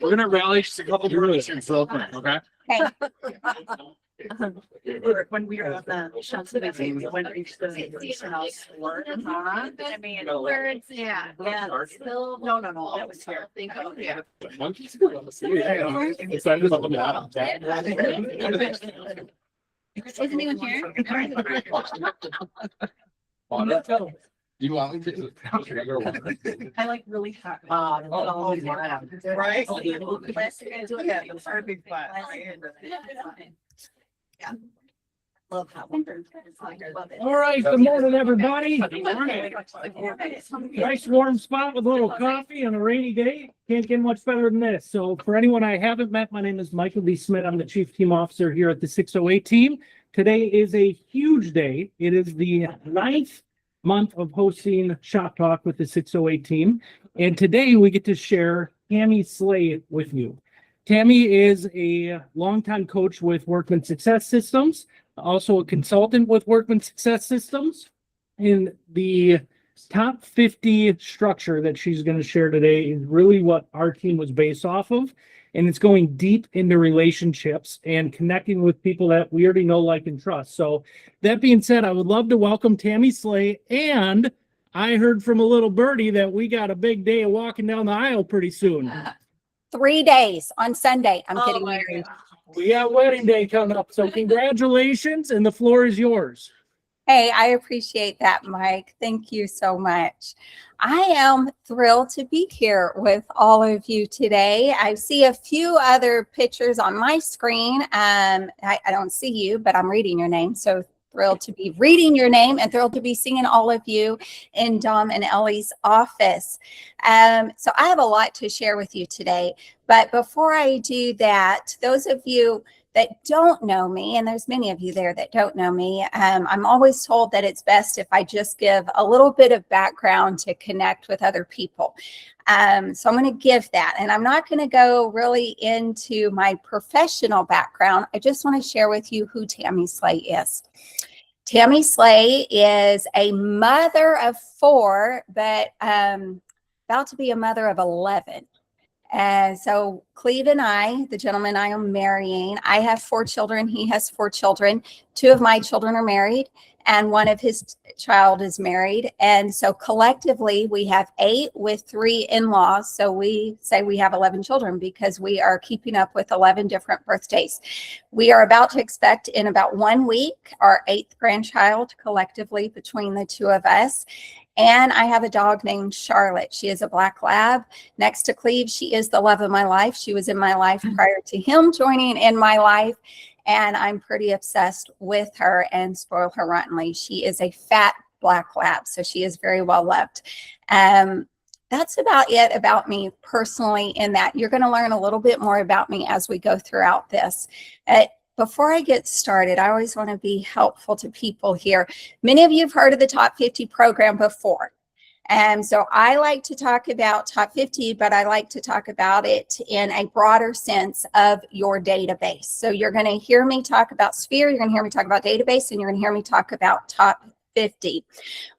We're gonna rally just a couple groups in Brooklyn, okay? Okay. When we were on the shots of we went to the house work. I mean, Words, yeah. still, no, that was here. Think of, yeah. Monkeys. Excited about Isn't even here? You want me to? I like really hot. Right? Perfect class. Yeah. Love how. All right, good morning, everybody. Nice warm spot with a little coffee on a rainy day. Can't get much better than this. So for anyone I haven't met, my name is Michael D. Smith. I'm the Chief Team Officer here at the 608 team. Today is a huge day. It is the 9th month of hosting ShopTalk with the 608 team. And today we get to share Tammy Slay with you. Tammy is a longtime coach with Workman Success Systems, also a consultant with Workman Success Systems. And the top 50 structure that she's going to share today is really what our team was based off of. And it's going deep into relationships and connecting with people that we already know, like, and trust. So that being said, I would love to welcome Tammy Slay. And I heard from a little birdie that we got a big day of walking down the aisle pretty soon. 3 days on Sunday. I'm getting married. We got wedding day coming up. So congratulations, and the floor is yours. Hey, I appreciate that, Mike. Thank you so much. I am thrilled to be here with all of you today. I see a few other pictures on my screen. I don't see you, but I'm reading your name. So thrilled to be reading your name and thrilled to be seeing all of you in Dom and Ellie's office. So I have a lot to share with you today. But before I do that, those of you that don't know me, and there's many of you there that don't know me, I'm always told that it's best if I just give a little bit of background to connect with other people. So I'm going to give that, and I'm not going to go really into my professional background. I just want to share with you who Tammy Slay is. Tammy Slay is a mother of 4, but about to be a mother of 11. And so Cleve and I, the gentleman I am marrying, I have 4 children. He has 4 children. 2 of my children are married, and 1 of his child is married. And so collectively, we have 8 with 3 in-laws. So we say we have 11 children because we are keeping up with 11 different birthdays. We are about to expect in about 1 week our 8th grandchild collectively between the 2 of us. And I have a dog named Charlotte. She is a black lab. Next to Cleve, she is the love of my life. She was in my life prior to him joining in my life. And I'm pretty obsessed with her and spoil her rottenly. She is a fat black lab, so she is very well loved. That's about it about me personally in that. You're going to learn a little bit more about me as we go throughout this. Before I get started, I always want to be helpful to people here. Many of you have heard of the Top 50 program before. And so I like to talk about Top 50, but I like to talk about it in a broader sense of your database. So you're going to hear me talk about Sphere, you're going to hear me talk about database, and you're going to hear me talk about Top 50.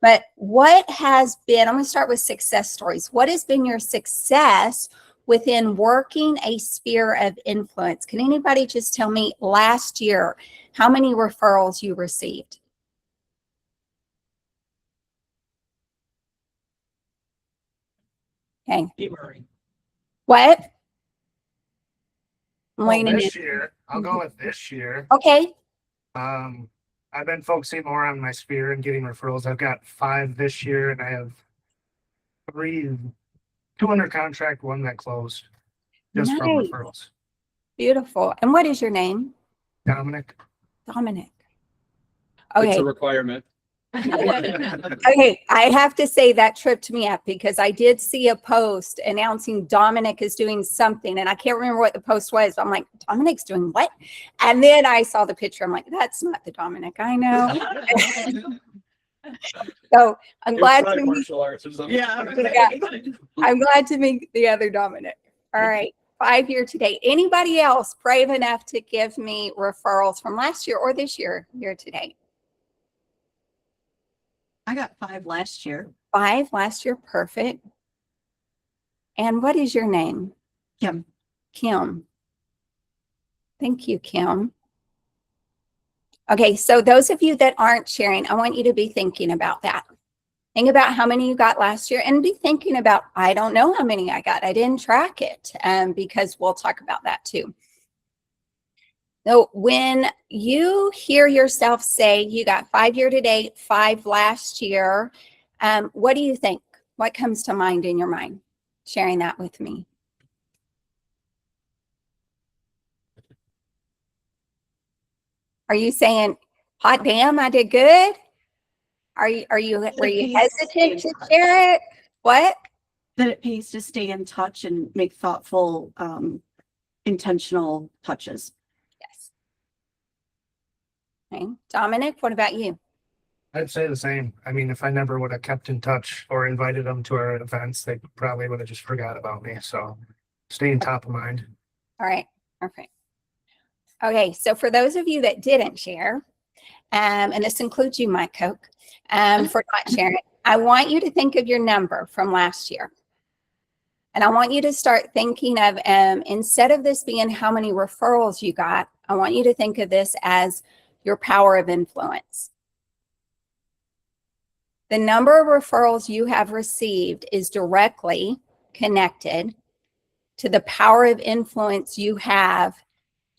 But what has been, I'm going to start with success stories. What has been your success within working a sphere of influence? Can anybody just tell me last year how many referrals you received? Okay. What? This year, I'll go with this year. Okay. I've been focusing more on my sphere and getting referrals. I've got 5 this year, and I have 2 under contract, 1 that closed just from Nice. referrals. Beautiful. And what is your name? Dominic. Dominic. It's Okay. a requirement. Okay, I have to say that tripped me up because I did see a post announcing Dominic is doing something, and I can't remember what the post was. But I'm like, Dominic's doing what? And then I saw the picture. I'm like, that's not the Dominic I know. So I'm glad to meet. Martial arts or something. Yeah. I'm glad to meet the other Dominic. All right, 5 year to date. Anybody else brave enough to give me referrals from last year or this year to date? I got 5 last year. 5 last year, perfect. And what is your name? Kim. Kim. Thank you, Kim. Okay, so those of you that aren't sharing, I want you to be thinking about that. Think about how many you got last year and be thinking about, I don't know how many I got. I didn't track it because we'll talk about that too. So when you hear yourself say you got 5 year-to-date, 5 last year, what do you think? What comes to mind in your mind? Sharing that with me. Are you saying, hot damn, I did good? Were you hesitant to share it? What? That it pays to stay in touch and make thoughtful, intentional touches. Yes. Okay. Dominic, what about you? I'd say the same. I mean, if I never would have kept in touch or invited them to our events, they probably would have just forgot about me. So staying top of mind. All right. Perfect. Okay. So for those of you that didn't share, and this includes you, Mike Coke, for not sharing, I want you to think of your number from last year. And I want you to start thinking of, instead of this being how many referrals you got, I want you to think of this as your power of influence. The number of referrals you have received is directly connected to the power of influence you have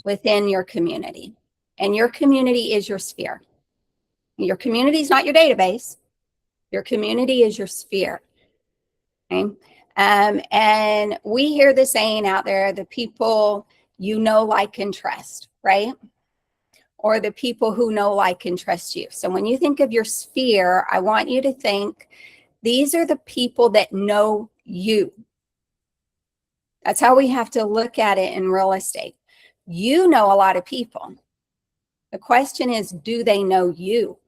within your community. And your community is your sphere. Your community is not your database. Your community is your sphere. Okay? And we hear the saying out there, the people you know, like, and trust, right? Or the people who know, like, and trust you. So when you think of your sphere, I want you to think, these are the people that know you. That's how we have to look at it in real estate. You know a lot of people. The question is, do they know you?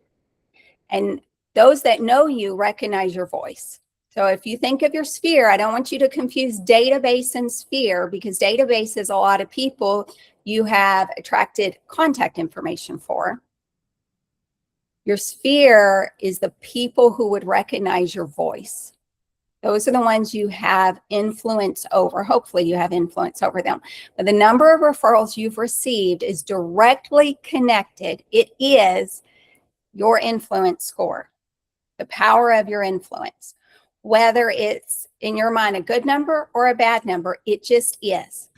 And those that know you recognize your voice. So if you think of your sphere, I don't want you to confuse database and sphere, because database is a lot of people you have attracted contact information for. Your sphere is the people who would recognize your voice. Those are the ones you have influence over. Hopefully you have influence over them. But the number of referrals you've received is directly connected. It is your influence score, the power of your influence. Whether it's in your mind a good number or a bad number, it just is.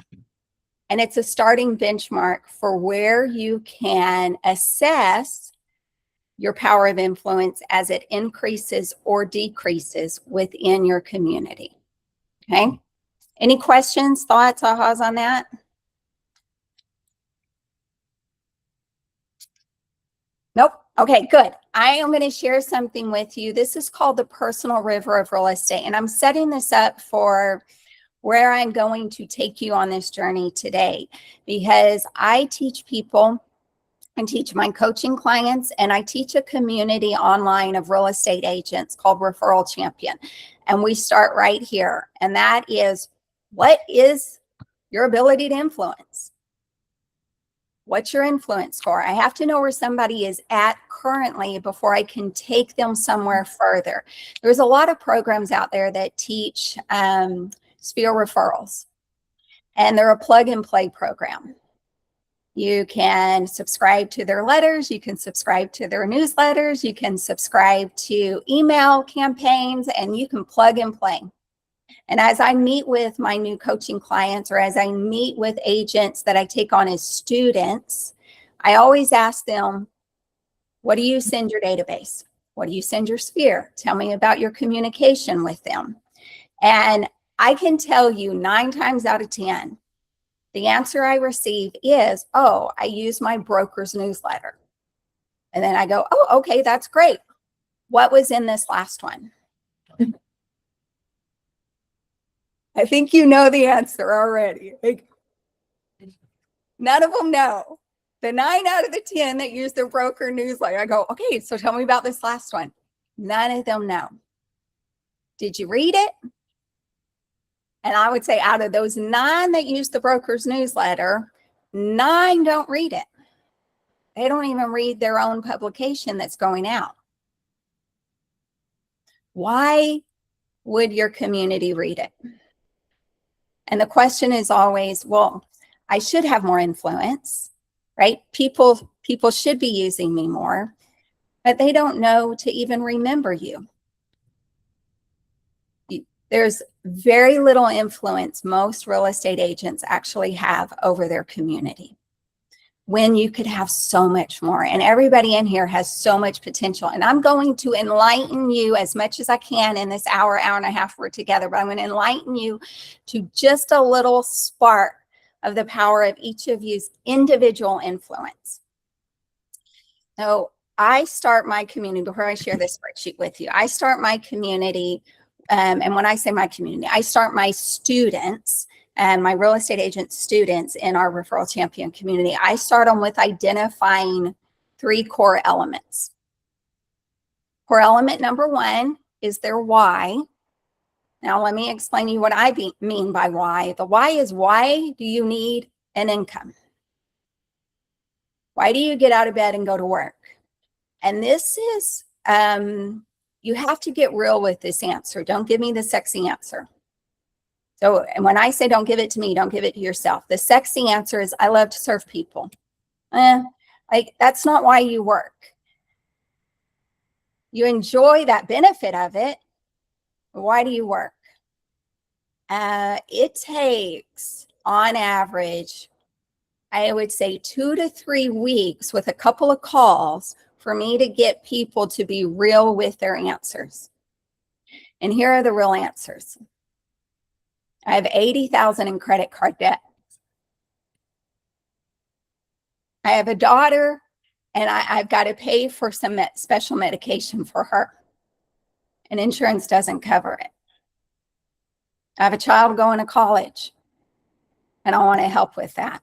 And it's a starting benchmark for where you can assess your power of influence as it increases or decreases within your community. Okay? Any questions, thoughts, ahas on that? Nope. Okay, good. I am going to share something with you. This is called the personal river of real estate. And I'm setting this up for where I'm going to take you on this journey today, because I teach people and teach my coaching clients, and I teach a community online of real estate agents called Referral Champion. And we start right here. And that is, what is your ability to influence? What's your influence score? I have to know where somebody is at currently before I can take them somewhere further. There's a lot of programs out there that teach sphere referrals, and they're a plug and play program. You can subscribe to their letters. You can subscribe to their newsletters. You can subscribe to email campaigns, and you can plug and play. And as I meet with my new coaching clients, or as I meet with agents that I take on as students, I always ask them, what do you send your database? What do you send your sphere? Tell me about your communication with them. And I can tell you 9 times out of 10, the answer I receive is, oh, I use my broker's newsletter. And then I go, oh, okay, that's great. What was in this last one? I think you know the answer already. None of them know. The 9 out of the 10 that use their broker newsletter, I go, okay, so tell me about this last one. None of them know. Did you read it? And I would say out of those 9 that use the broker's newsletter, 9 don't read it. They don't even read their own publication that's going out. Why would your community read it? And the question is always, well, I should have more influence, right? People should be using me more, but they don't know to even remember you. There's very little influence most real estate agents actually have over their community, when you could have so much more. And everybody in here has so much potential. And I'm going to enlighten you as much as I can in this hour and a half we're together, but I'm going to enlighten you to just a little spark of the power of each of you's individual influence. So I start my community, before I share this spreadsheet with you, I start my community, and when I say my community, I start my students and my real estate agent students in our referral champion community. I start them with identifying 3 core elements. Core element number 1 is their why. Now, let me explain to you what I mean by why. The why is, why do you need an income? Why do you get out of bed and go to work? And this is, you have to get real with this answer. Don't give me the sexy answer. So, and when I say don't give it to me, don't give it to yourself. The sexy answer is, I love to serve people. Like, that's not why you work. You enjoy that benefit of it. But why do you work? It takes, on average, I would say 2 to 3 weeks with a couple of calls for me to get people to be real with their answers. And here are the real answers. I have $80,000 in credit card debt. I have a daughter, and I've got to pay for some special medication for her, and insurance doesn't cover it. I have a child going to college, and I want to help with that.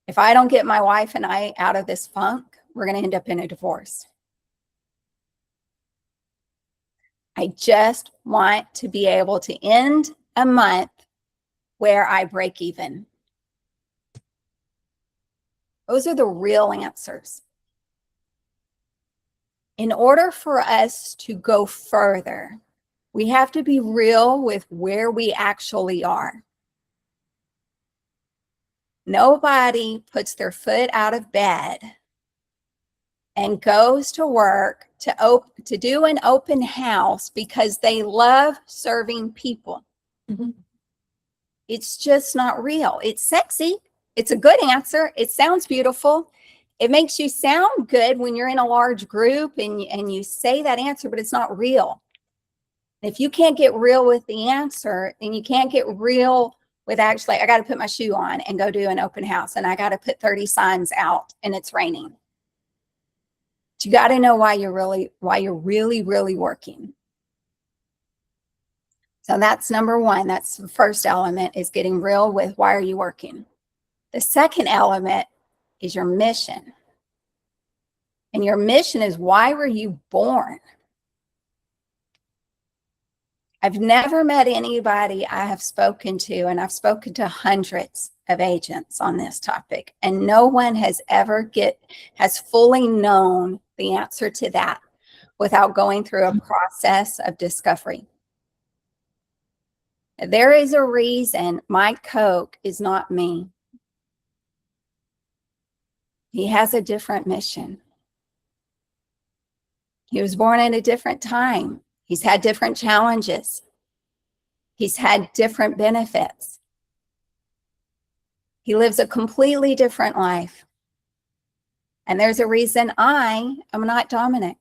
If I don't get my wife and I out of this funk, we're going to end up in a divorce. I just want to be able to end a month where I break even. Those are the real answers. In order for us to go further, we have to be real with where we actually are. Nobody puts their foot out of bed and goes to work to do an open house because they love serving people. Mm-hmm. It's just not real. It's sexy. It's a good answer. It sounds beautiful. It makes you sound good when you're in a large group and you say that answer, but it's not real. If you can't get real with the answer, then you can't get real with actually, I got to put my shoe on and go do an open house, and I got to put 30 signs out and it's raining. You got to know why you're really working. So that's number 1. That's the first element, is getting real with why are you working. The second element is your mission. And your mission is, why were you born? I've never met anybody I have spoken to, and I've spoken to hundreds of agents on this topic, and no one has has fully known the answer to that without going through a process of discovery. There is a reason Mike Koch is not me. He has a different mission. He was born at a different time. He's had different challenges. He's had different benefits. He lives a completely different life. And there's a reason I am not Dominic.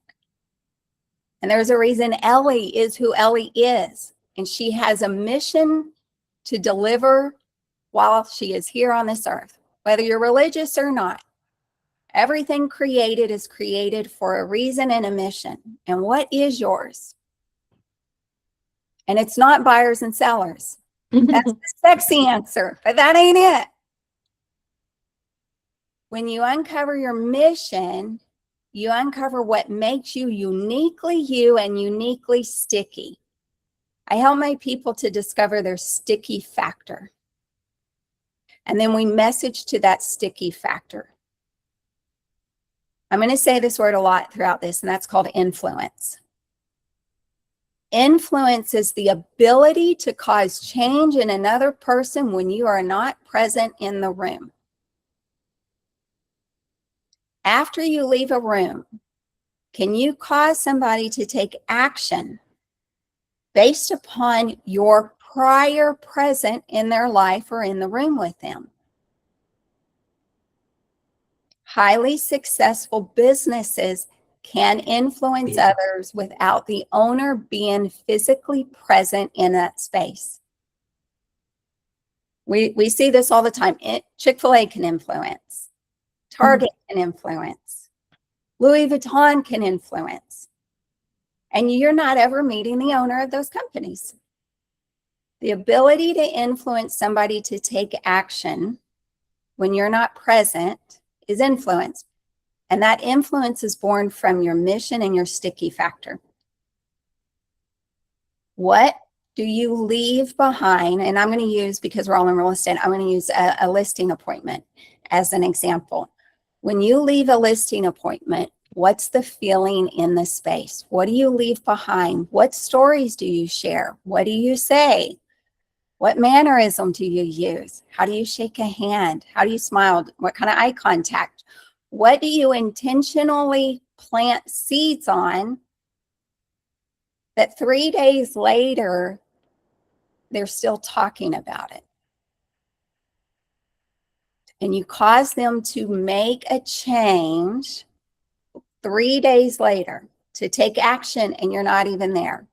And there's a reason Ellie is who Ellie is. And she has a mission to deliver while she is here on this earth, whether you're religious or not. Everything created is created for a reason and a mission. And what is yours? And it's not buyers and sellers. That's the sexy answer, but that ain't it. When you uncover your mission, you uncover what makes you uniquely you and uniquely sticky. I help my people to discover their sticky factor. And then we message to that sticky factor. I'm going to say this word a lot throughout this, and that's called influence. Influence is the ability to cause change in another person when you are not present in the room. After you leave a room, can you cause somebody to take action based upon your prior present in their life or in the room with them? Highly successful businesses can influence others without the owner being physically present in that space. We see this all the time. Chick-fil-A can influence. Target can influence. Louis Vuitton can influence. And you're not ever meeting the owner of those companies. The ability to influence somebody to take action when you're not present is influence. And that influence is born from your mission and your sticky factor. What do you leave behind? And I'm going to use, because we're all in real estate, I'm going to use a listing appointment as an example. When you leave a listing appointment, what's the feeling in the space? What do you leave behind? What stories do you share? What do you say? What mannerism do you use? How do you shake a hand? How do you smile? What kind of eye contact? What do you intentionally plant seeds on that 3 days later, they're still talking about it? And you cause them to make a change 3 days later to take action, and you're not even there.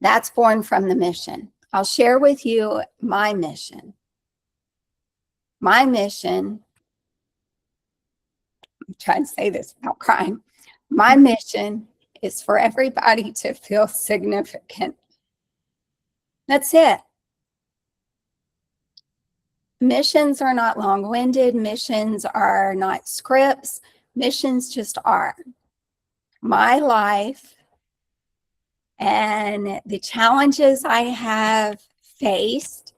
That's born from the mission. I'll share with you my mission. My mission, I'm trying to say this without crying. My mission is for everybody to feel significant. That's it. Missions are not long-winded. Missions are not scripts. Missions just are. My life and the challenges I have faced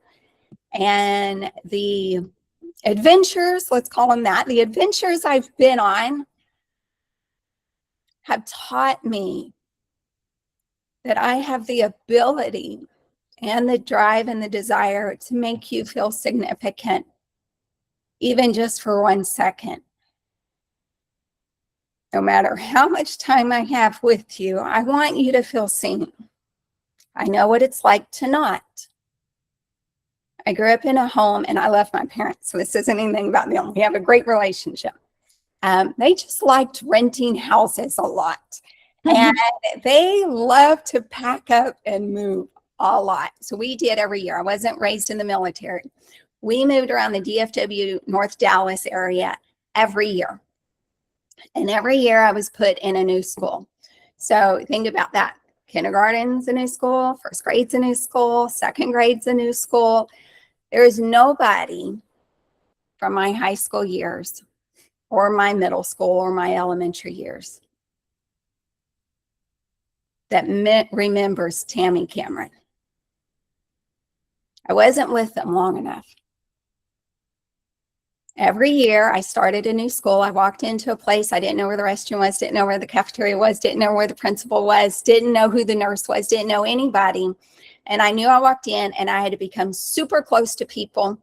and the adventures, let's call them that, the adventures I've been on have taught me that I have the ability and the drive and the desire to make you feel significant, even just for 1 second. No matter how much time I have with you, I want you to feel seen. I know what it's like to not. I grew up in a home, and I love my parents, so this isn't anything about them. We have a great relationship. They just liked renting houses a lot. And they love to pack up and move a lot. So we did every year. I wasn't raised in the military. We moved around the DFW, North Dallas area every year. And every year I was put in a new school. So think about that. Kindergarten's a new school, first grade's a new school, second grade's a new school. There is nobody from my high school years or my middle school or my elementary years that remembers Tammy Cameron. I wasn't with them long enough. Every year I started a new school. I walked into a place. I didn't know where the restroom was, didn't know where the cafeteria was, didn't know where the principal was, didn't know who the nurse was, didn't know anybody. And I knew I walked in and I had to become super close to people,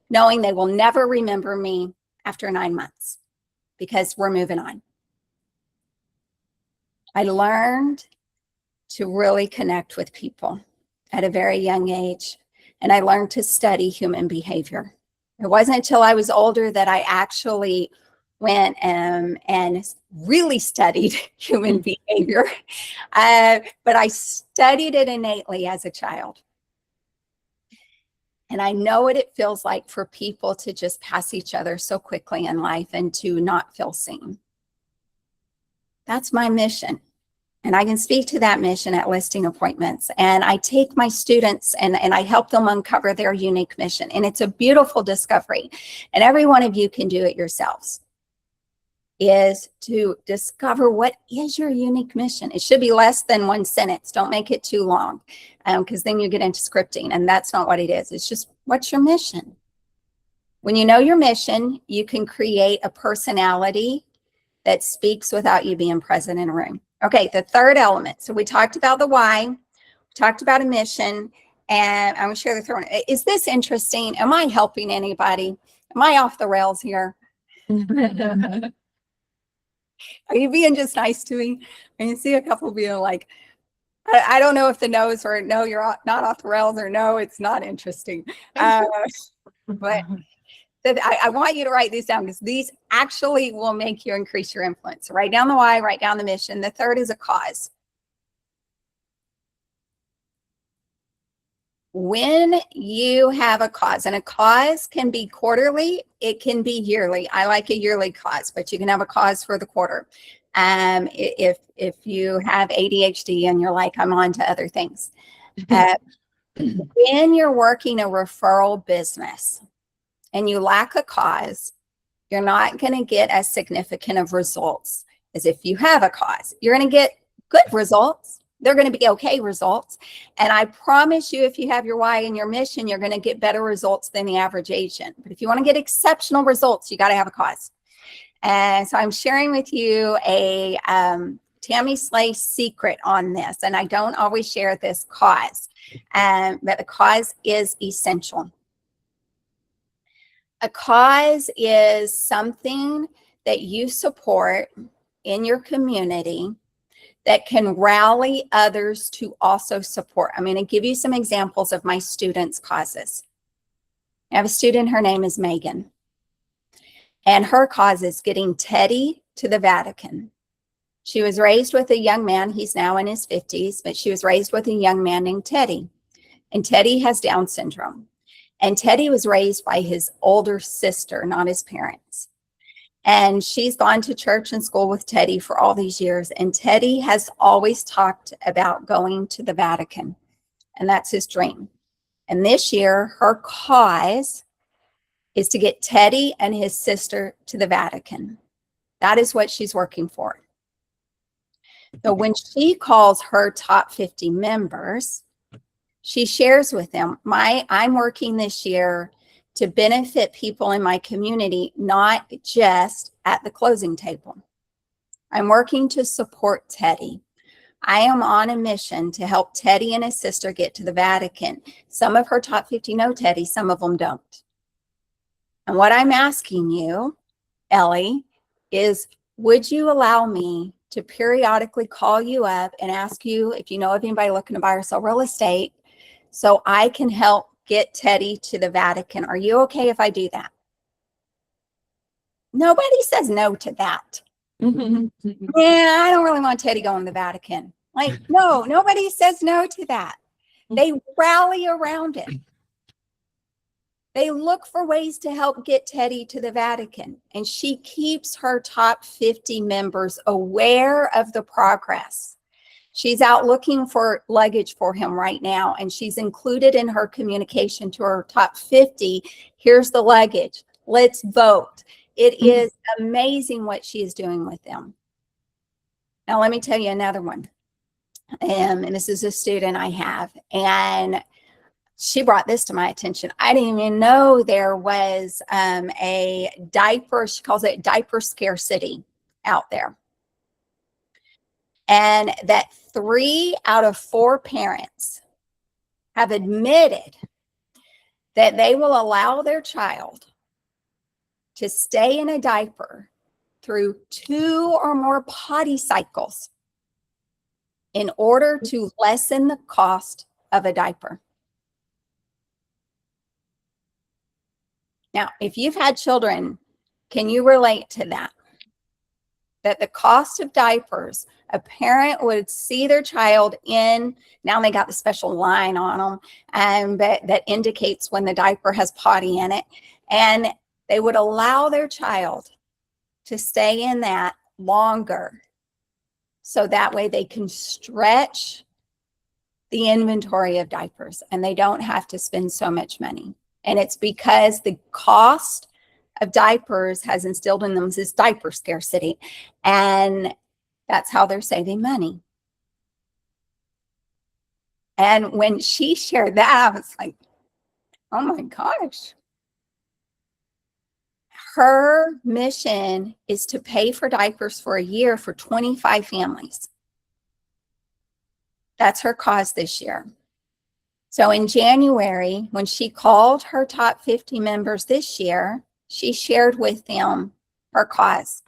knowing they will never remember me after 9 months because we're moving on. I learned to really connect with people at a very young age, and I learned to study human behavior. It wasn't until I was older that I actually went and really studied human behavior, but I studied it innately as a child. And I know what it feels like for people to just pass each other so quickly in life and to not feel seen. That's my mission. And I can speak to that mission at listing appointments. And I take my students and I help them uncover their unique mission. And it's a beautiful discovery. And every one of you can do it yourselves, is to discover what is your unique mission. It should be less than 1 sentence. Don't make it too long, because then you get into scripting, and that's not what it is. It's just, what's your mission? When you know your mission, you can create a personality that speaks without you being present in a room. Okay, the third element. So we talked about the why, we talked about a mission, and I'm sure they're throwing. Is this interesting? Am I helping anybody? Am I off the rails here? Are you being just nice to me? I can see a couple being like, I don't know if the no's or no, you're not off the rails, or no, it's not interesting. But I want you to write these down, because these actually will make you increase your influence. Write down the why, write down the mission. The third is a cause. When you have a cause, and a cause can be quarterly, it can be yearly. I like a yearly cause, but you can have a cause for the quarter. If you have ADHD and you're like, I'm on to other things. When you're working a referral business and you lack a cause, you're not going to get as significant of results as if you have a cause. You're going to get good results. They're going to be okay results. And I promise you, if you have your why and your mission, you're going to get better results than the average agent. But if you want to get exceptional results, you got to have a cause. And so I'm sharing with you a Tammy Slay secret on this. And I don't always share this cause, but the cause is essential. A cause is something that you support in your community that can rally others to also support. I'm going to give you some examples of my students' causes. I have a student, her name is Megan. And her cause is getting Teddy to the Vatican. She was raised with a young man, he's now in his 50s, but she was raised with a young man named Teddy. And Teddy has Down syndrome. And Teddy was raised by his older sister, not his parents. And she's gone to church and school with Teddy for all these years. And Teddy has always talked about going to the Vatican. And that's his dream. And this year, her cause is to get Teddy and his sister to the Vatican. That is what she's working for. So when she calls her top 50 members, she shares with them, I'm working this year to benefit people in my community, not just at the closing table. I'm working to support Teddy. I am on a mission to help Teddy and his sister get to the Vatican. Some of her top 50 know Teddy, some of them don't. And what I'm asking you, Ellie, is would you allow me to periodically call you up and ask you if you know of anybody looking to buy or sell real estate so I can help get Teddy to the Vatican? Are you okay if I do that? Nobody says no to that. Yeah, I don't really want Teddy going to the Vatican. Like, no, nobody says no to that. They rally around it. They look for ways to help get Teddy to the Vatican. And she keeps her top 50 members aware of the progress. She's out looking for luggage for him right now, and she's included in her communication to her top 50. Here's the luggage. Let's vote. It is amazing what she is doing with them. Now, let me tell you another one. And this is a student I have, and she brought this to my attention. I didn't even know there was a diaper, she calls it diaper scarcity out there. And that 3 out of 4 parents have admitted that they will allow their child to stay in a diaper through 2 or more potty cycles in order to lessen the cost of a diaper. Now, if you've had children, can you relate to that? That the cost of diapers, a parent would see their child in, now they got the special line on them, that indicates when the diaper has potty in it. And they would allow their child to stay in that longer. So that way they can stretch the inventory of diapers and they don't have to spend so much money. And it's because the cost of diapers has instilled in them this diaper scarcity. And that's how they're saving money. And when she shared that, I was like, oh my gosh. Her mission is to pay for diapers for a year for 25 families. That's her cause this year. So in January, when she called her top 50 members this year, she shared with them her cause.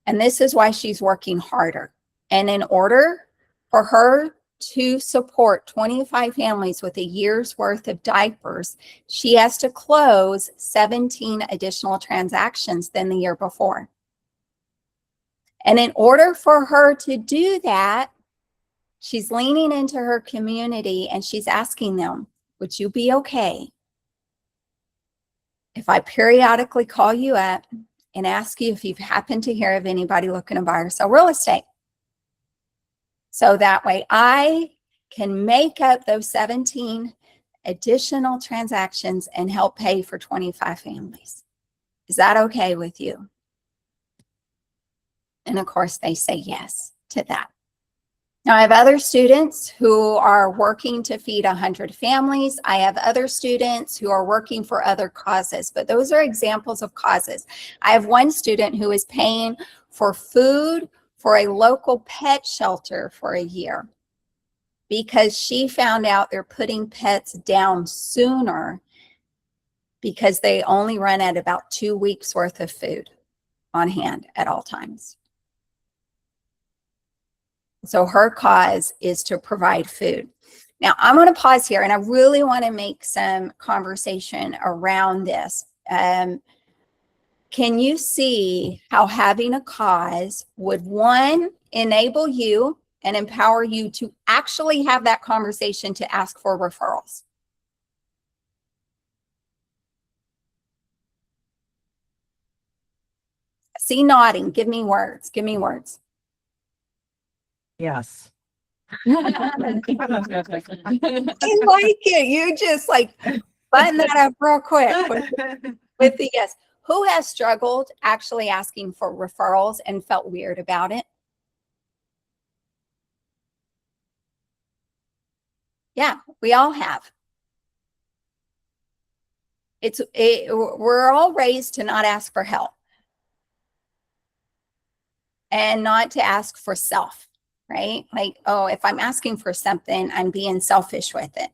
And this is why she's working harder. And in order for her to support 25 families with a year's worth of diapers, she has to close 17 additional transactions than the year before. And in order for her to do that, she's leaning into her community and she's asking them, would you be okay if I periodically call you up and ask you if you've happened to hear of anybody looking to buy or sell real estate? So that way I can make up those 17 additional transactions and help pay for 25 families. Is that okay with you? And of course, they say yes to that. Now, I have other students who are working to feed 100 families. I have other students who are working for other causes, but those are examples of causes. I have one student who is paying for food for a local pet shelter for a year because she found out they're putting pets down sooner because they only run at about 2 weeks worth of food on hand at all times. So her cause is to provide food. Now, I'm going to pause here, and I really want to make some conversation around this. Can you see how having a cause would, one, enable you and empower you to actually have that conversation to ask for referrals? See nodding. Give me words. Give me words. Yes. I like it. You just like button that up real quick with the yes. Who has struggled actually asking for referrals and felt weird about it? Yeah, we all have. We're all raised to not ask for help and not to ask for self. Right? Like, oh, if I'm asking for something, I'm being selfish with it.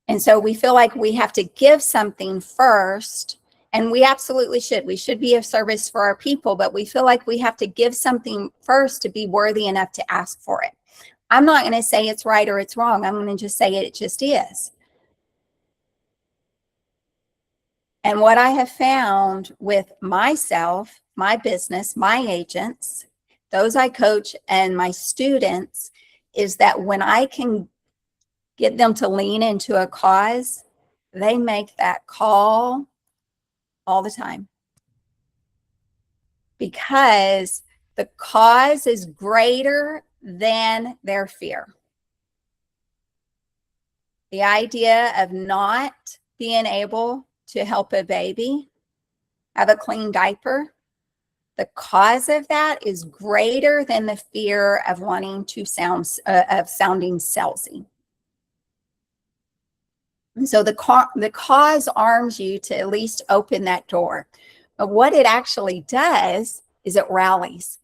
And so we feel like we have to give something first, and we absolutely should. We should be of service for our people, but we feel like we have to give something first to be worthy enough to ask for it. I'm not going to say it's right or it's wrong. I'm going to just say it just is. And what I have found with myself, my business, my agents, those I coach, and my students, is that when I can get them to lean into a cause, they make that call all the time. Because the cause is greater than their fear. The idea of not being able to help a baby have a clean diaper, the cause of that is greater than the fear of wanting to sounding salesy. And so the cause arms you to at least open that door. But what it actually does is it rallies.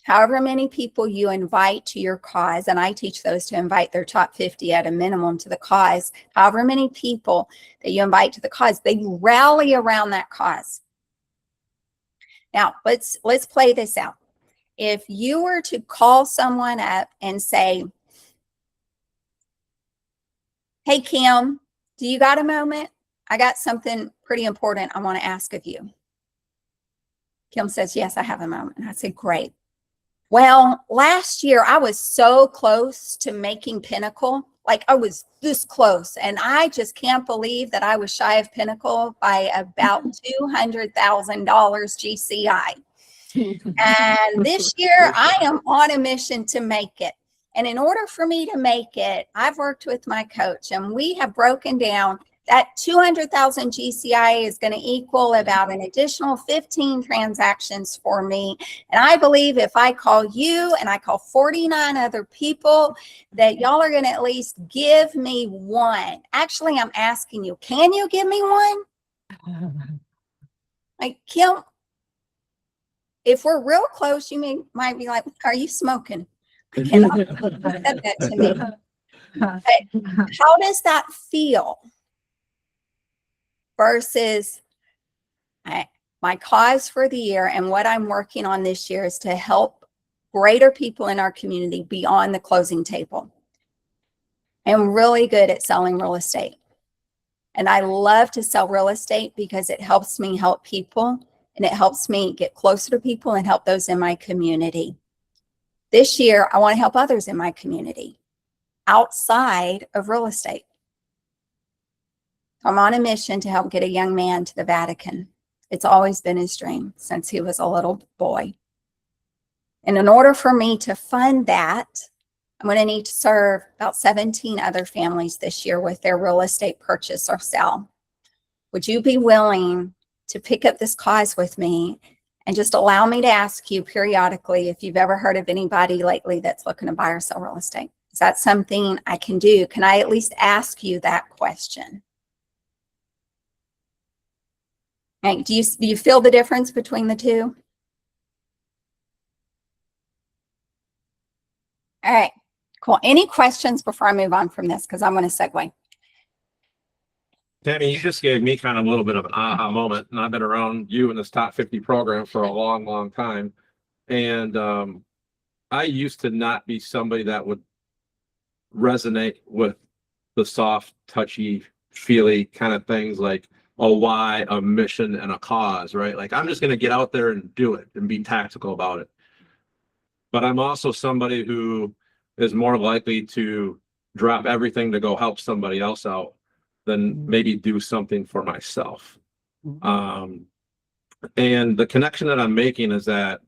However many people you invite to your cause, and I teach those to invite their top 50 at a minimum to the cause, however many people that you invite to the cause, they rally around that cause. Now, let's play this out. If you were to call someone up and say, hey, Kim, do you got a moment? I got something pretty important I want to ask of you. Kim says, yes, I have a moment. And I said, great. Well, last year I was so close to making Pinnacle. Like I was this close. And I just can't believe that I was shy of Pinnacle by about $200,000 GCI. And this year I am on a mission to make it. And in order for me to make it, I've worked with my coach and we have broken down that 200,000 GCI is going to equal about an additional 15 transactions for me. And I believe if I call you and I call 49 other people, that y'all are going to at least give me one. Actually, I'm asking you, can you give me one? Like, Kim, if we're real close, might be like, are you smoking? I cannot believe you said that to me. But how does that feel versus my cause for the year and what I'm working on this year is to help greater people in our community beyond the closing table. I'm really good at selling real estate. And I love to sell real estate because it helps me help people and it helps me get closer to people and help those in my community. This year, I want to help others in my community outside of real estate. I'm on a mission to help get a young man to the Vatican. It's always been his dream since he was a little boy. And in order for me to fund that, I'm going to need to serve about 17 other families this year with their real estate purchase or sell. Would you be willing to pick up this cause with me and just allow me to ask you periodically if you've ever heard of anybody lately that's looking to buy or sell real estate? Is that something I can do? Can I at least ask you that question? Right, do you feel the difference between the two? All right, cool. Any questions before I move on from this? Because I'm going to segue. Tammy, you just gave me kind of a little bit of an aha moment, and I've been around you in this top 50 program for a long, long time. And I used to not be somebody that would resonate with the soft, touchy, feely kind of things like a why, a mission, and a cause, right? Like, I'm just going to get out there and do it and be tactical about it. But I'm also somebody who is more likely to drop everything to go help somebody else out than maybe do something for myself. And the connection that I'm making is that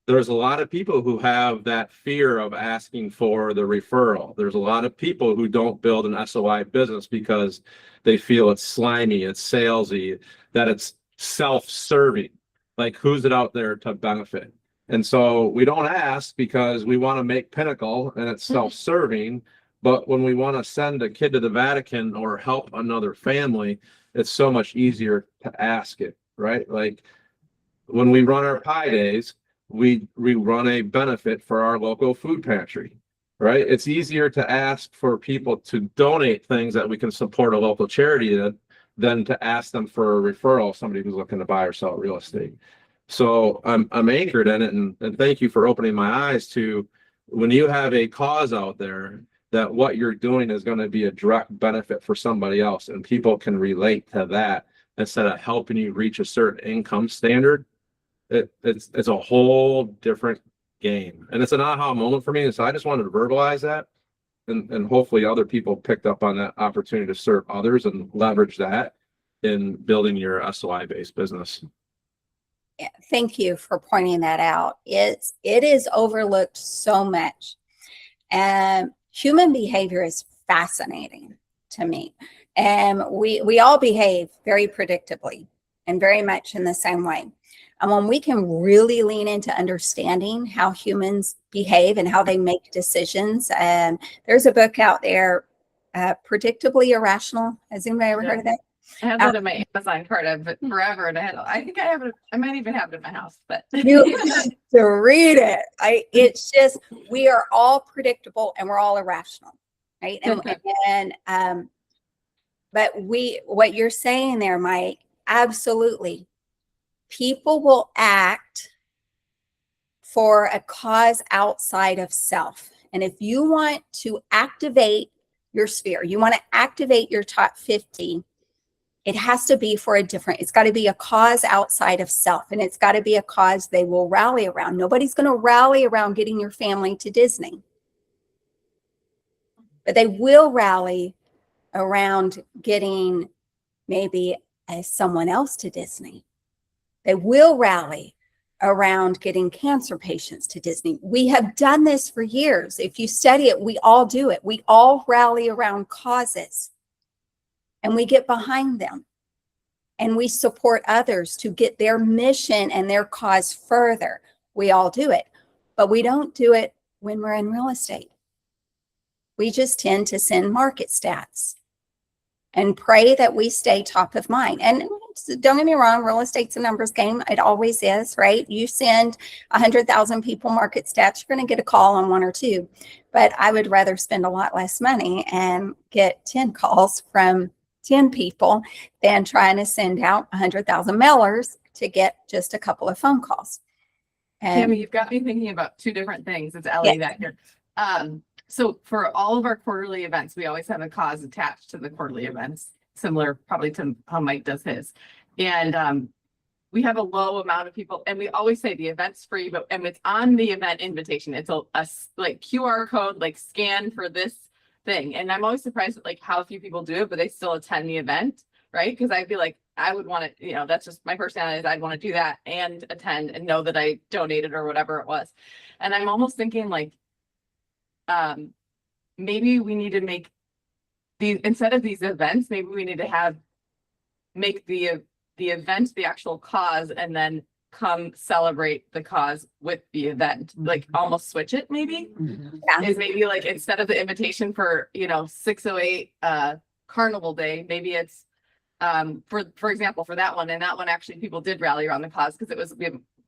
there's a lot of people who have that fear of asking for the referral. There's a lot of people who don't build an SOI business because they feel it's slimy, it's salesy, that it's self-serving. Like, who's it out there to benefit? And so we don't ask because we want to make Pinnacle and it's self-serving. But when we want to send a kid to the Vatican or help another family, it's so much easier to ask it, right? Like, when we run our Pie Days, we run a benefit for our local food pantry, right? It's easier to ask for people to donate things that we can support a local charity than to ask them for a referral, somebody who's looking to buy or sell real estate. So I'm anchored in it, and thank you for opening my eyes to when you have a cause out there that what you're doing is going to be a direct benefit for somebody else, and people can relate to that instead of helping you reach a certain income standard. It's a whole different game, and it's an aha moment for me. And so I just wanted to verbalize that, and hopefully other people picked up on that opportunity to serve others and leverage that in building your SOI based business. Yeah, thank you for pointing that out. It is overlooked so much. And human behavior is fascinating to me. And we all behave very predictably and very much in the same way. And when we can really lean into understanding how humans behave and how they make decisions, there's a book out there, Predictably Irrational. Has anybody ever heard of that? I have that in my Amazon cart of it forever, and I think I have it. I might even have it in my house, but You have to read it. It's just, we are all predictable and we're all irrational, right? But what you're saying there, Mike, absolutely. People will act for a cause outside of self. And if you want to activate your sphere, you want to activate your top 50, it has to be for it's got to be a cause outside of self, and it's got to be a cause they will rally around. Nobody's going to rally around getting your family to Disney, but they will rally around getting maybe someone else to Disney. They will rally around getting cancer patients to Disney. We have done this for years. If you study it, we all do it. We all rally around causes. And we get behind them, and we support others to get their mission and their cause further. We all do it, but we don't do it when we're in real estate. We just tend to send market stats and pray that we stay top of mind. And don't get me wrong, real estate's a numbers game. It always is, right? You send 100,000 people market stats, you're going to get a call on one or two. But I would rather spend a lot less money and get 10 calls from 10 people than trying to send out 100,000 mailers to get just a couple of phone calls. Tammy, you've got me thinking about two different things. It's Ellie back here. So for all of our quarterly events, we always have a cause attached to the quarterly events, similar probably to how Mike does his. And we have a low amount of people, and we always say the event's free, but and it's on the event invitation. It's a like QR code, like scan for this thing. And I'm always surprised at like how few people do it, but they still attend the event, right? Because I feel like I would want to, you know, that's just my personality is I'd want to do that and attend and know that I donated or whatever it was. And I'm almost thinking like, maybe we need to make these, instead of these events, maybe we need to make the event the actual cause and then come celebrate the cause with the event, like almost switch it maybe. Is maybe like instead of the invitation for, you know, 608 Carnival Day, maybe it's for example, for that one, and that one actually people did rally around the cause because it was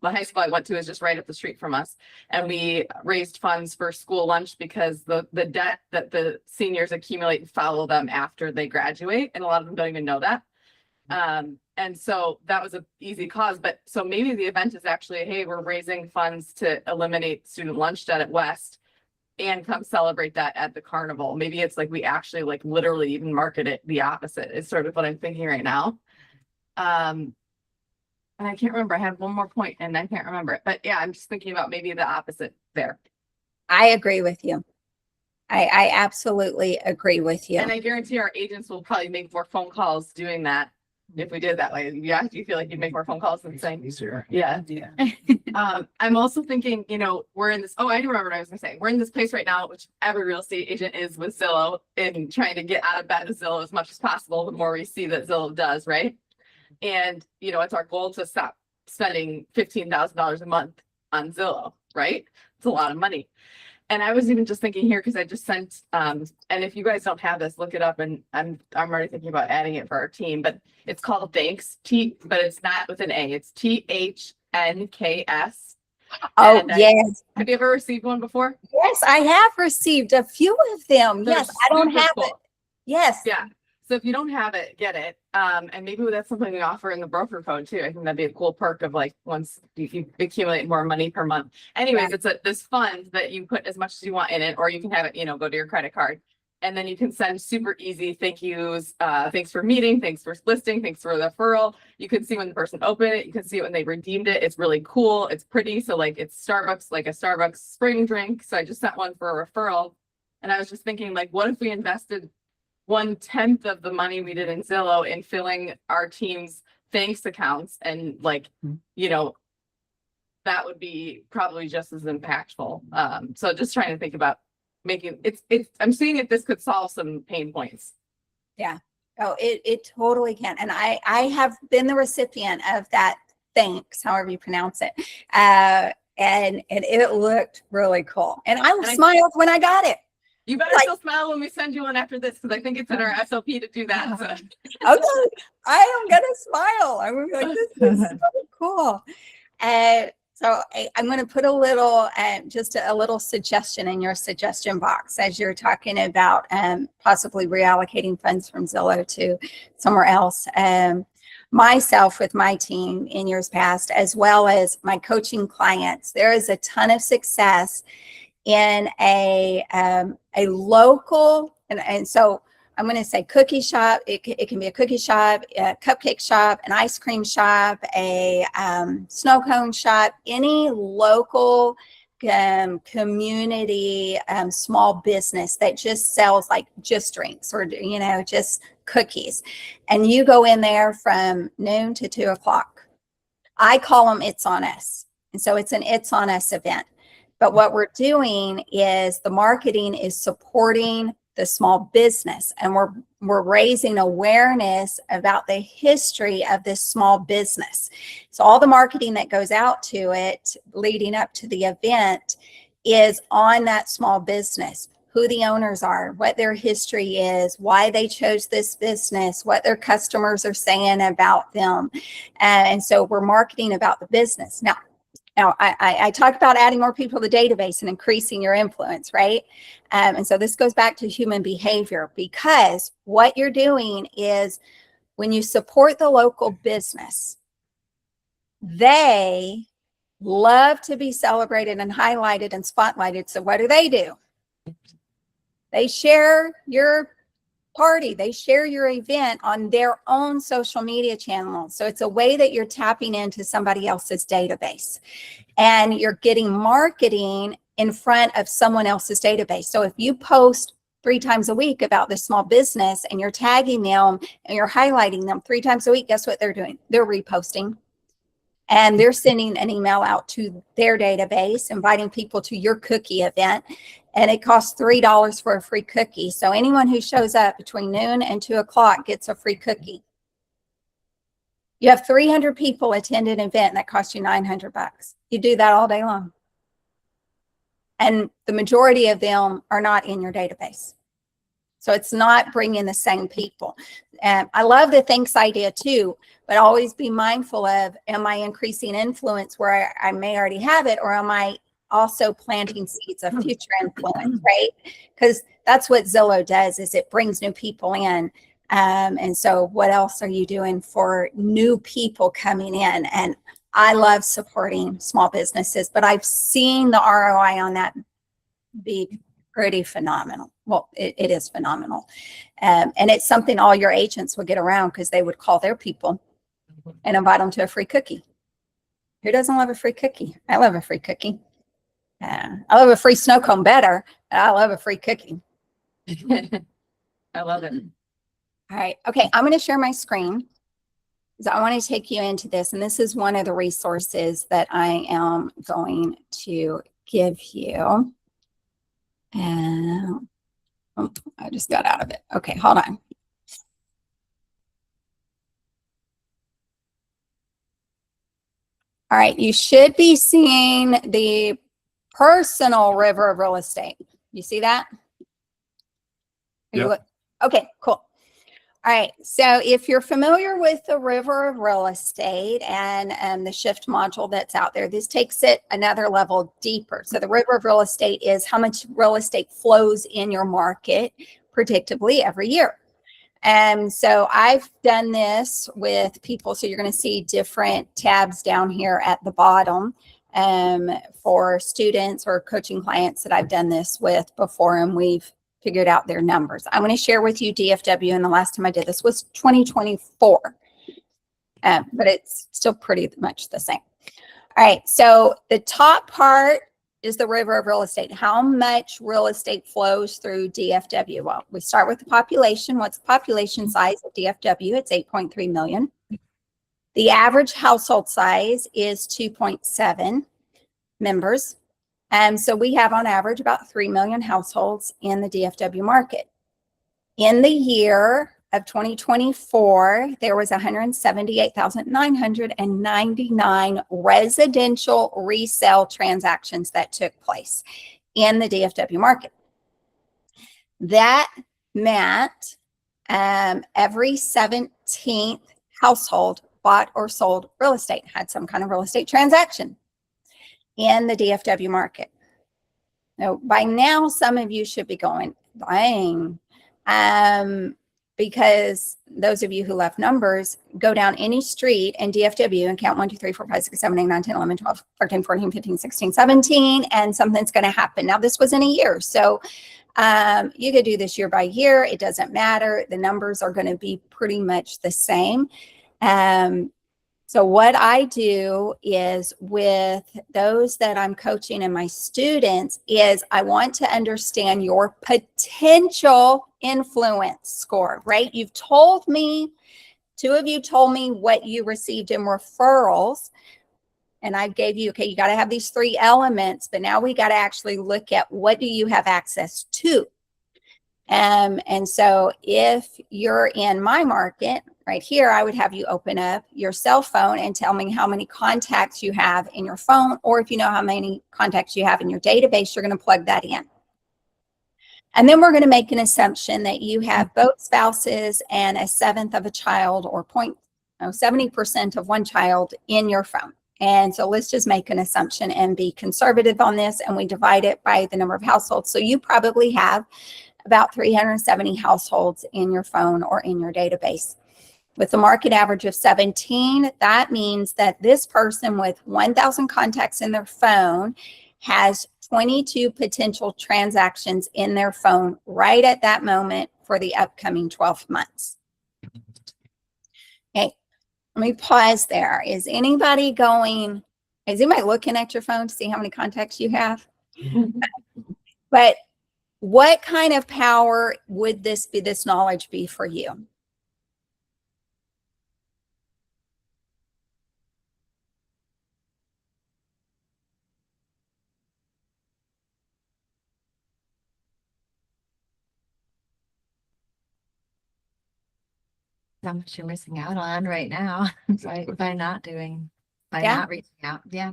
the high school I went to is just right up the street from us, and we raised funds for school lunch because the debt that the seniors accumulate and follow them after they graduate, and a lot of them don't even know that. And so that was an easy cause, but so maybe the event is actually, hey, we're raising funds to eliminate student lunch debt at West and come celebrate that at the carnival. Maybe it's like we actually like literally even market it the opposite is sort of what I'm thinking right now. And I can't remember. I had one more point and I can't remember it, but yeah, I'm just thinking about maybe the opposite there. I agree with you. I absolutely agree with you. And I guarantee our agents will probably make more phone calls doing that if we did it that way. Yeah, do you feel like you'd make more phone calls than saying? Easier. Yeah. I'm also thinking, you know, we're in this, oh, I do remember what I was gonna say. We're in this place right now, which every real estate agent is with Zillow, and trying to get out of bed with Zillow as much as possible, the more we see that Zillow does, right? And, you know, it's our goal to stop spending $15,000 a month on Zillow, right? It's a lot of money. And I was even just thinking here, because I just sent, and if you guys don't have this, look it up, and I'm already thinking about adding it for our team, but it's called Thanks, but it's not with an A, it's THNKS. Oh, And yes. have you ever received one before? Yes, I have received a few of them. They're Yes, I don't super have cool. it. Yes. Yeah. So if you don't have it, get it. And maybe that's something we offer in the broker code too. I think that'd be a cool perk of like once you accumulate more money per month. Anyways, it's this fund that you put as much as you want in it, or you can have it, you know, go to your credit card. And then you can send super easy thank yous, thanks for meeting, thanks for listing, thanks for the referral. You can see when the person opened it, you can see it when they redeemed it. It's really cool. It's pretty. So like it's Starbucks, like a Starbucks spring drink. So I just sent one for a referral. And I was just thinking, like, what if we invested 1/10 of the money we did in Zillow in filling our team's thanks accounts, and like, you know, that would be probably just as impactful. So just trying to think about making it's I'm seeing if this could solve some pain points. Oh, it totally can. And I have been the recipient of that thanks, however you pronounce it. And it looked really cool. And I smiled when I got it. You better still smile when we send you one after this, because I think it's in our SOP to do that. So. Okay, I am gonna smile. I'm gonna be like, this is so cool. So I'm going to put a little, just a little suggestion in your suggestion box as you're talking about possibly reallocating funds from Zillow to somewhere else. Myself with my team in years past, as well as my coaching clients, there is a ton of success in a local, and so I'm going to say cookie shop. It can be a cookie shop, a cupcake shop, an ice cream shop, a snow cone shop, any local community small business that just sells like just drinks or, you know, just cookies. And you go in there from noon to 2 o'clock. I call them It's On Us. And so it's an It's On Us event. But what we're doing is the marketing is supporting the small business, and we're raising awareness about the history of this small business. So all the marketing that goes out to it leading up to the event is on that small business. who the owners are, what their history is, why they chose this business, what their customers are saying about them. And so we're marketing about the business. Now I talked about adding more people to the database and increasing your influence, right? And so this goes back to human behavior, because what you're doing is when you support the local business, they love to be celebrated and highlighted and spotlighted. So what do? They share your party. They share your event on their own social media channels. So it's a way that you're tapping into somebody else's database, and you're getting marketing in front of someone else's database. So if you post 3 times a week about this small business and you're tagging them and you're highlighting them 3 times a week, guess what they're doing? They're reposting, and they're sending an email out to their database, inviting people to your cookie event. And it costs $3 for a free cookie. So anyone who shows up between noon and 2 o'clock gets a free cookie. You have 300 people attend an event that costs you $900. You do that all day long. And the majority of them are not in your database. So it's not bringing the same people. I love the thanks idea too, but always be mindful of, am I increasing influence where I may already have it, or am I also planting seeds of future influence, right? Because that's what Zillow does, is it brings new people in. And so what else are you doing for new people coming in? And I love supporting small businesses, but I've seen the ROI on that be pretty phenomenal. Well, it is phenomenal. And it's something all your agents would get around, because they would call their people and invite them to a free cookie. Who doesn't love a free cookie? I love a free cookie. I love a free snow cone better. I love a free cookie. I love it. All right. Okay. I'm going to share my screen, because I want to take you into this. And this is one of the resources that I am going to give you. And oh, I just got out of it. Okay. Hold on. All right. You should be seeing the personal river of real estate. You see that? Yep. Okay, cool. All right. So if you're familiar with the river of real estate and the shift module that's out there, this takes it another level deeper. So the river of real estate is how much real estate flows in your market predictably every year. And so I've done this with people. So you're going to see different tabs down here at the bottom for students or coaching clients that I've done this with before, and we've figured out their numbers. I'm going to share with you DFW, and the last time I did this was 2024, but it's still pretty much the same. All right, so the top part is the river of real estate. How much real estate flows through DFW? Well, we start with the population. What's the population size of DFW? It's 8.3 million. The average household size is 2.7 members. And so we have on average about 3 million households in the DFW market. In the year of 2024, there was 178,999 residential resale transactions that took place in the DFW market. That meant every 17th household bought or sold real estate, had some kind of real estate transaction in the DFW market. Now, by now, some of you should be going, dang, because those of you who love numbers, go down any street in DFW and count 1, 2, 3, 4, 5, 6, 7, 8, 9, 10, 11, 12, 13, 14, 15, 16, 17, and something's going to happen. Now, this was in a year. So you could do this year by year. It doesn't matter. The numbers are going to be pretty much the same. So what I do is with those that I'm coaching and my students is I want to understand your potential influence score, right? You've told me, 2 of you told me what you received in referrals. And I gave you, okay, you got to have these 3 elements, but now we got to actually look at what do you have access to? And so if you're in my market right here, I would have you open up your cell phone and tell me how many contacts you have in your phone, or if you know how many contacts you have in your database, you're going to plug that in. And then we're going to make an assumption that you have both spouses and a seventh of a child or 70% of one child in your phone. And so let's just make an assumption and be conservative on this, and we divide it by the number of households. So you probably have about 370 households in your phone or in your database. With a market average of 17, that means that this person with 1,000 contacts in their phone has 22 potential transactions in their phone right at that moment for the upcoming 12 months. Okay, let me pause there. Is anybody looking at your phone to see how many contacts you have? But what kind of power would this knowledge be for you? How much you're missing out on right now by not Yeah. reaching out. Yeah.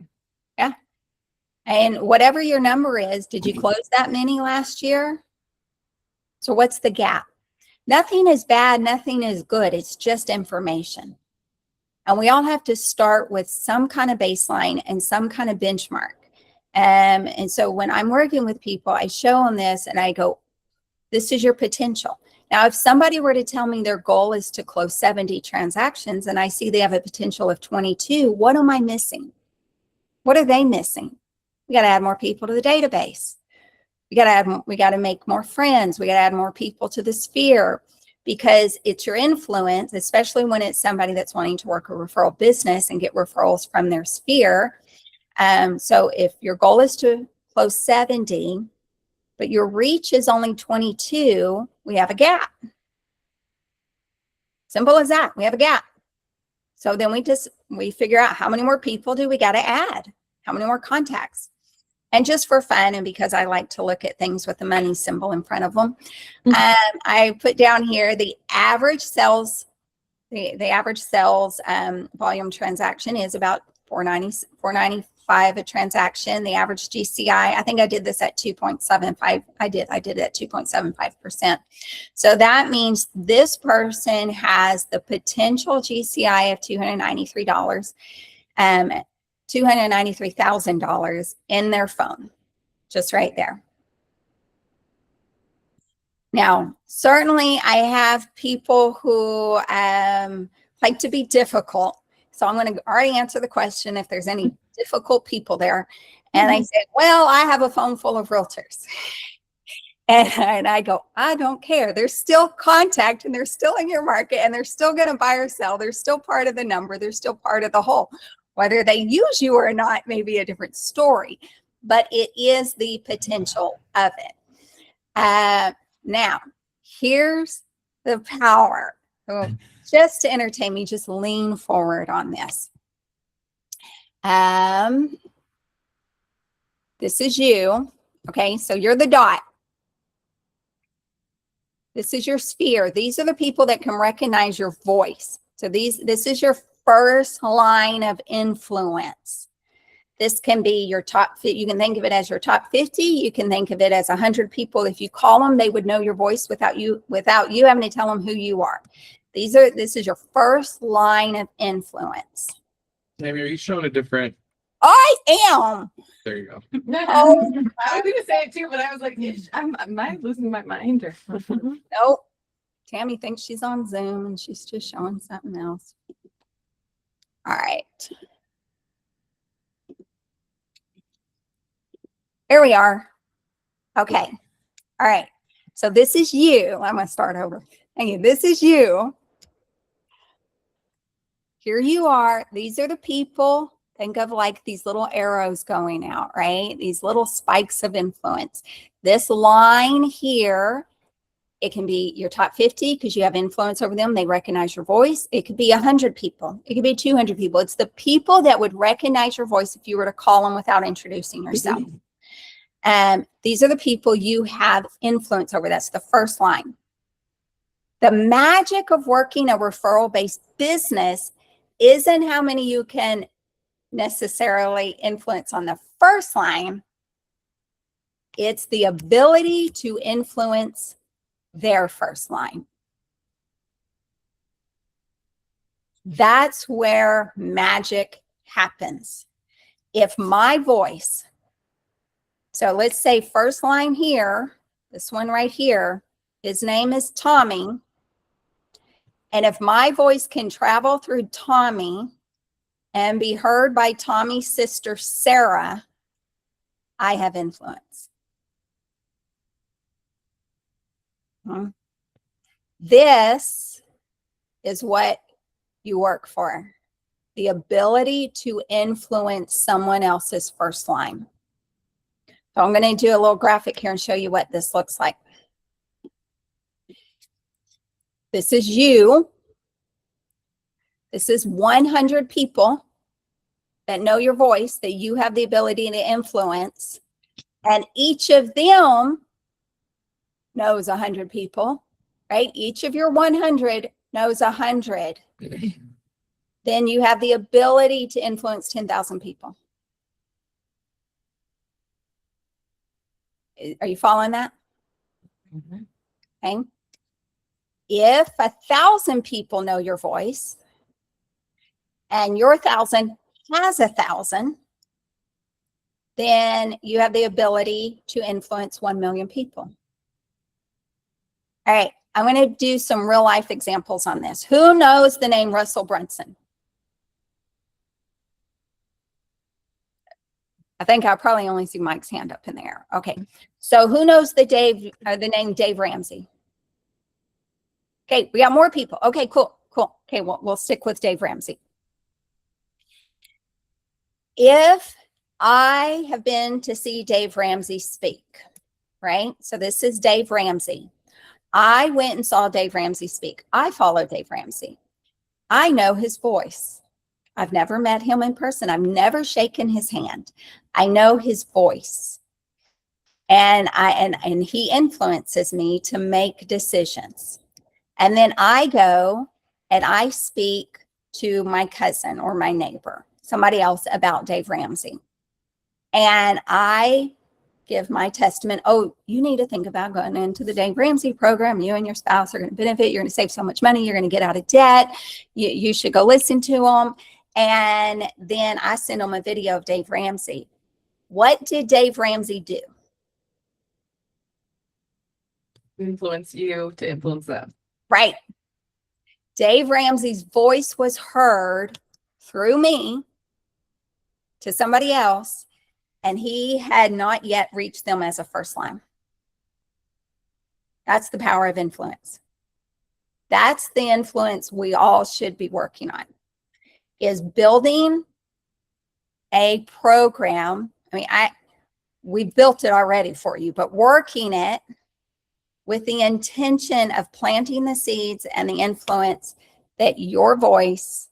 And whatever your number is, did you close that many last year? So what's the gap? Nothing is bad, nothing is good. It's just information. And we all have to start with some kind of baseline and some kind of benchmark. And so when I'm working with people, I show them this and I go, this is your potential. Now, if somebody were to tell me their goal is to close 70 transactions and I see they have a potential of 22, what am I missing? What are they missing? We got to add more people to the database. We got to make more friends. We got to add more people to the sphere, because it's your influence, especially when it's somebody that's wanting to work a referral business and get referrals from their sphere. So if your goal is to close 70, but your reach is only 22, we have a gap. Simple as that. We have a gap. So then we figure out how many more people do we got to add? How many more contacts? And just for fun, and because I like to look at things with the money symbol in front of them, I put down here the average sales, the average sales volume transaction is about $495 a transaction. The average GCI, I think I did this at 2.75. I did it at 2.75%. So that means this person has the potential GCI of $293. $293,000 in their phone, just right there. Now, certainly I have people who like to be difficult. So I'm going to already answer the question if there's any difficult people there. And I said, well, I have a phone full of realtors. And I go, I don't care. They're still contact and they're still in your market and they're still going to buy or sell. They're still part of the number. They're still part of the whole. Whether they use you or not may be a different story, but it is the potential of it. Now, here's the power. So just to entertain me, just lean forward on this. This is you. Okay, so you're the dot. This is your sphere. These are the people that can recognize your voice. So this is your first line of influence. This can be your top 50. You can think of it as your top 50. You can think of it as 100 people. If you call them, they would know your voice without you having to tell them who you are. This is your first line of influence. Tammy, are you showing a different? I am. There you go. Oh, I was going to say it too, but I was like, am I losing my mind or? nope. Tammy thinks she's on Zoom and she's just showing something else. All right. Here we are. Okay. All right. So this is you. I'm going to start over. Okay, this is you. Here you are. These are the people. Think of like these little arrows going out, right? These little spikes of influence. This line here, it can be your top 50 because you have influence over them. They recognize your voice. It could be 100 people. It could be 200 people. It's the people that would recognize your voice if you were to call them without introducing yourself. These are the people you have influence over. That's the first line. The magic of working a referral-based business isn't how many you can necessarily influence on the first line. It's the ability to influence their first line. That's where magic happens. If my voice, so let's say first line here, this one right here, his name is Tommy. And if my voice can travel through Tommy and be heard by Tommy's sister, Sarah, I have influence. This is what you work for. The ability to influence someone else's first line. So I'm going to do a little graphic here and show you what this looks like. This is you. This is 100 people that know your voice, that you have the ability to influence. And each of them knows 100 people, right? Each of your 100 knows 100. Then you have the ability to influence 10,000 people. Are you following that? Okay. If 1,000 people know your voice and your 1,000 has 1,000, then you have the ability to influence 1 million people. All right. I'm going to do some real life examples on this. Who knows the name Russell Brunson? I think I probably only see Mike's hand up in the air. Okay. So who knows the name Dave Ramsey? Okay. We got more people. Okay, cool. Cool. Okay. We'll stick with Dave Ramsey. If I have been to see Dave Ramsey speak, right? So this is Dave Ramsey. I went and saw Dave Ramsey speak. I follow Dave Ramsey. I know his voice. I've never met him in person. I've never shaken his hand. I know his voice. And he influences me to make decisions. And then I go and I speak to my cousin or my neighbor, somebody else, about Dave Ramsey. And I give my testament. Oh, you need to think about going into the Dave Ramsey program. You and your spouse are going to benefit. You're going to save so much money. You're going to get out of debt. You should go listen to him. And then I send them a video of Dave Ramsey. What did Dave Ramsey do? Influence you to influence them. Right. Dave Ramsey's voice was heard through me to somebody else, and he had not yet reached them as a first line. That's the power of influence. That's the influence we all should be working on, is building a program. I mean, we built it already for you, but working it with the intention of planting the seeds and the influence that your voice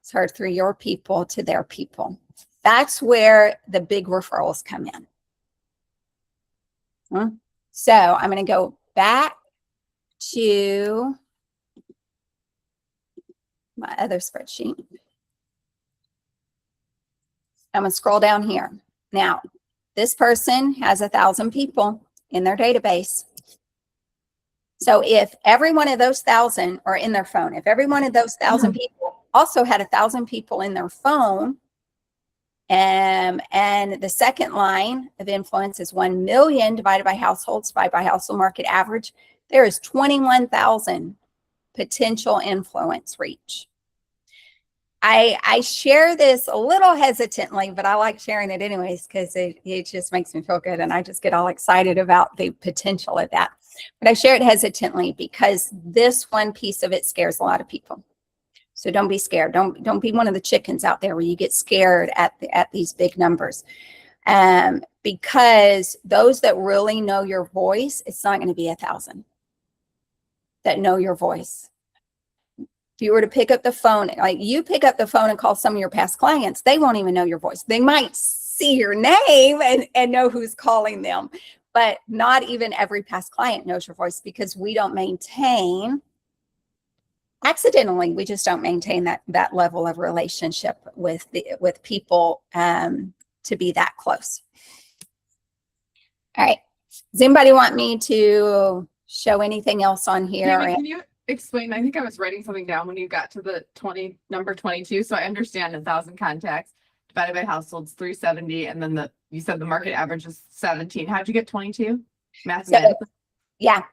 is heard through your people to their people. That's where the big referrals come in. So I'm going to go back to my other spreadsheet. I'm going to scroll down here. Now, this person has 1,000 people in their database. So if every one of those 1,000 are in their phone, if every one of those 1,000 people also had 1,000 people in their phone, and the second line of influence is 1 million divided by households, divided by household market average, there is 21,000 potential influence reach. I share this a little hesitantly, but I like sharing it anyways because it just makes me feel good and I just get all excited about the potential of that. But I share it hesitantly because this one piece of it scares a lot of people. So don't be scared. Don't be one of the chickens out there where you get scared at these big numbers. Because those that really know your voice, it's not going to be 1,000 that know your voice. If you were to pick up the phone, like you pick up the phone and call some of your past clients, they won't even know your voice. They might see your name and know who's calling them, but not even every past client knows your voice because we don't maintain, accidentally, we just don't maintain that level of relationship with people to be that close. All right. Does anybody want me to show anything else on here? Tammy, can you explain? I think I was writing something down when you got to the number 22. So I understand 1,000 contacts divided by households, 370. And then you said the market average is 17. How'd you get 22? Mathematically. Yeah.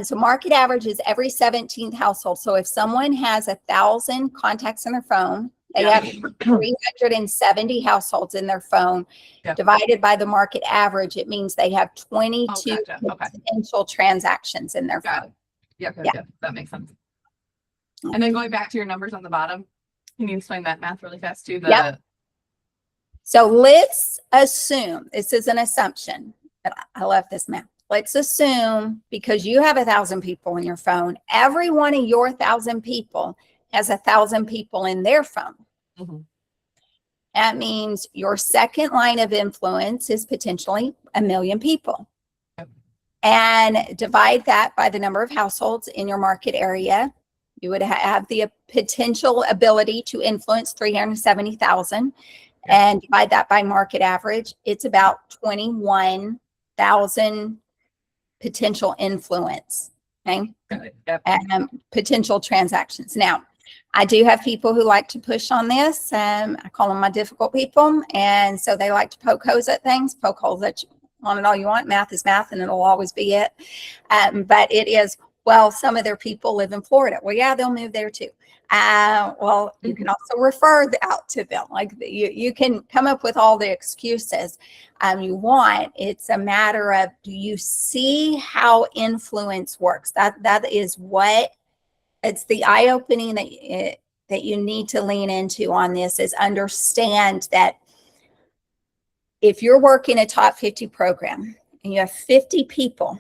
So market average is every 17th household. So if someone has 1,000 contacts in their phone, they Yeah. have 370 households in their phone. Yeah. Divided by the market average, it means they have 22 gotcha. Okay. potential transactions in their Got phone. it. Yep, Yeah. yep, that makes sense. And then going back to your numbers on the bottom, can you explain that math really fast too? Yep. So let's assume, this is an assumption, but I love this math. Let's assume because you have 1,000 people in your phone, every one of your 1,000 people has 1,000 people in their phone. Mhm. That means your second line of influence is potentially 1 million people. Yep. And divide that by the number of households in your market area. You would have the potential ability to influence 370,000. Yep. And divide that by market average. It's about 21,000 potential influence. Okay. Got it. Yep. Potential transactions. Now, I do have people who like to push on this. I call them my difficult people. And so they like to poke holes at things, poke holes at you on it all you want. Math is math and it'll always be it. But it is, well, some of their people live in Florida. Well, yeah, they'll move there too. Well, you can also refer out to them. Like you can come up with all the excuses you want. It's a matter of, do you see how influence works? That is what, it's the eye-opening that you need to lean into on this, is understand that if you're working a top 50 program and you have 50 people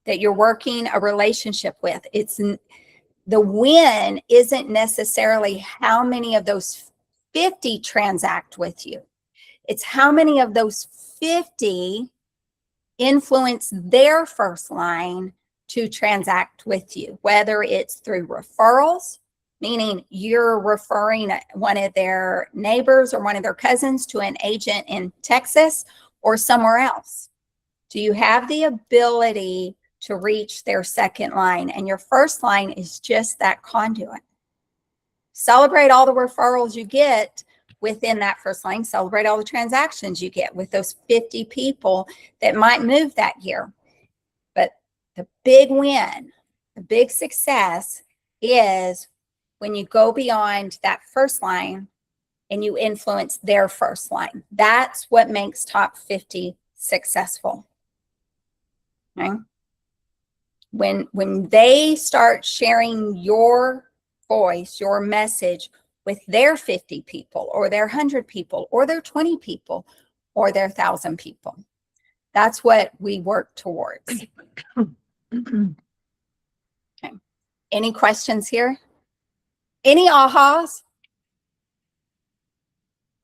that you're working a relationship with, the win isn't necessarily how many of those 50 transact with you. It's how many of those 50 influence their first line to transact with you, whether it's through referrals, meaning you're referring one of their neighbors or one of their cousins to an agent in Texas or somewhere else. Do you have the ability to reach their second line? And your first line is just that conduit. Celebrate all the referrals you get within that first line. Celebrate all the transactions you get with those 50 people that might move that year. But the big win, the big success is when you go beyond that first line and you influence their first line. That's what makes top 50 successful. Okay? When they start sharing your voice, your message with their 50 people or their 100 people or their 20 people or their 1,000 people. That's what we work towards. Okay. Any questions here? Any ahas?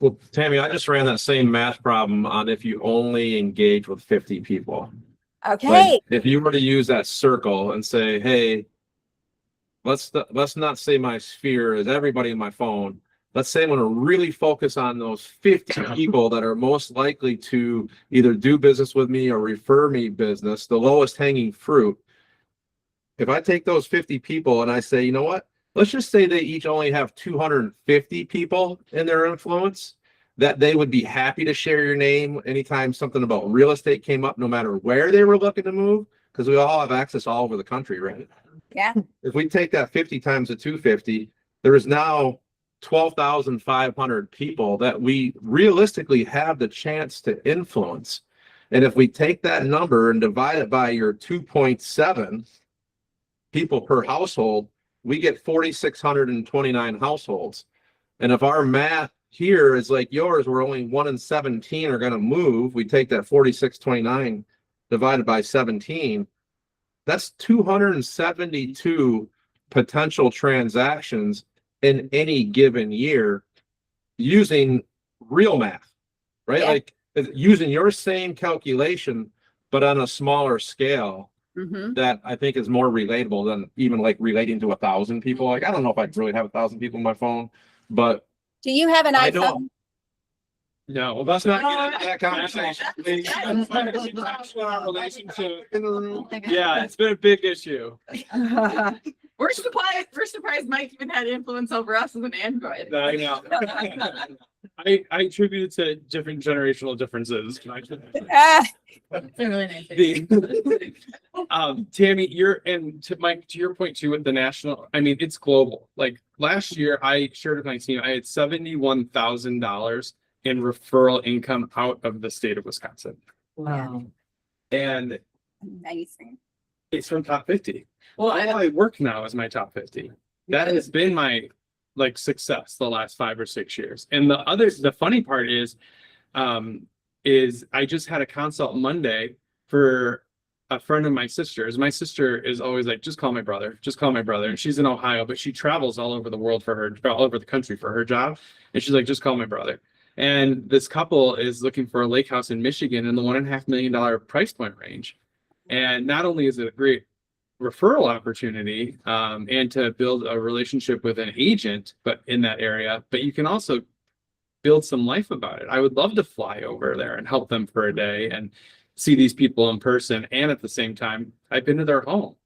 Well, Tammy, I just ran that same math problem on if you only engage with 50 people. Okay. Like, if you were to use that circle and say, hey, let's not say my sphere is everybody in my phone. Let's say I'm going to really focus on those 50 people that are most likely to either do business with me or refer me business, the lowest hanging fruit. If I take those 50 people and I say, you know what, let's just say they each only have 250 people in their influence, that they would be happy to share your name anytime something about real estate came up, no matter where they were looking to move, because we all have access all over the country, right? Yeah. If we take that 50 times the 250, there is now 12,500 people that we realistically have the chance to influence. And if we take that number and divide it by your 2.7 people per household, we get 4,629 households. And if our math here is like yours, where only 1 in 17 are going to move, we take that 4,629 divided by 17. That's 272 potential transactions in any given year using real math, right? Yeah. Like using your same calculation, but on a smaller scale. Mm-hmm. That I think is more relatable than even like relating to 1,000 people. Like, I don't know if I'd really have 1,000 people on my phone, but Do you have an I iPhone? don't. No, well, let's not get into that conversation. Our relationship. Yeah, it's been a big issue. We're surprised Mike even had influence over us as an Android. I know. I attribute it to different generational differences. Ah, It's a really nice. Tammy, Mike, to your point too, with the national, I mean, it's global. Like last year, I shared with my team, I had $71,000 in referral income out of the state of Wisconsin. Wow. And amazing. it's from top 50. Well, All I work now is my top 50. That has been my like success the last 5 or 6 years. And the funny part is I just had a consult Monday for a friend of my sister's. My sister is always like, just call my brother, just call my brother. And she's in Ohio, but she travels all over the world all over the country for her job. And she's like, just call my brother. And this couple is looking for a lake house in Michigan in the $1.5 million price point range. And not only is it a great referral opportunity and to build a relationship with an agent, but in that area, but you can also build some life about it. I would love to fly over there and help them for a day and see these people in person. And at the same time, I've been to their home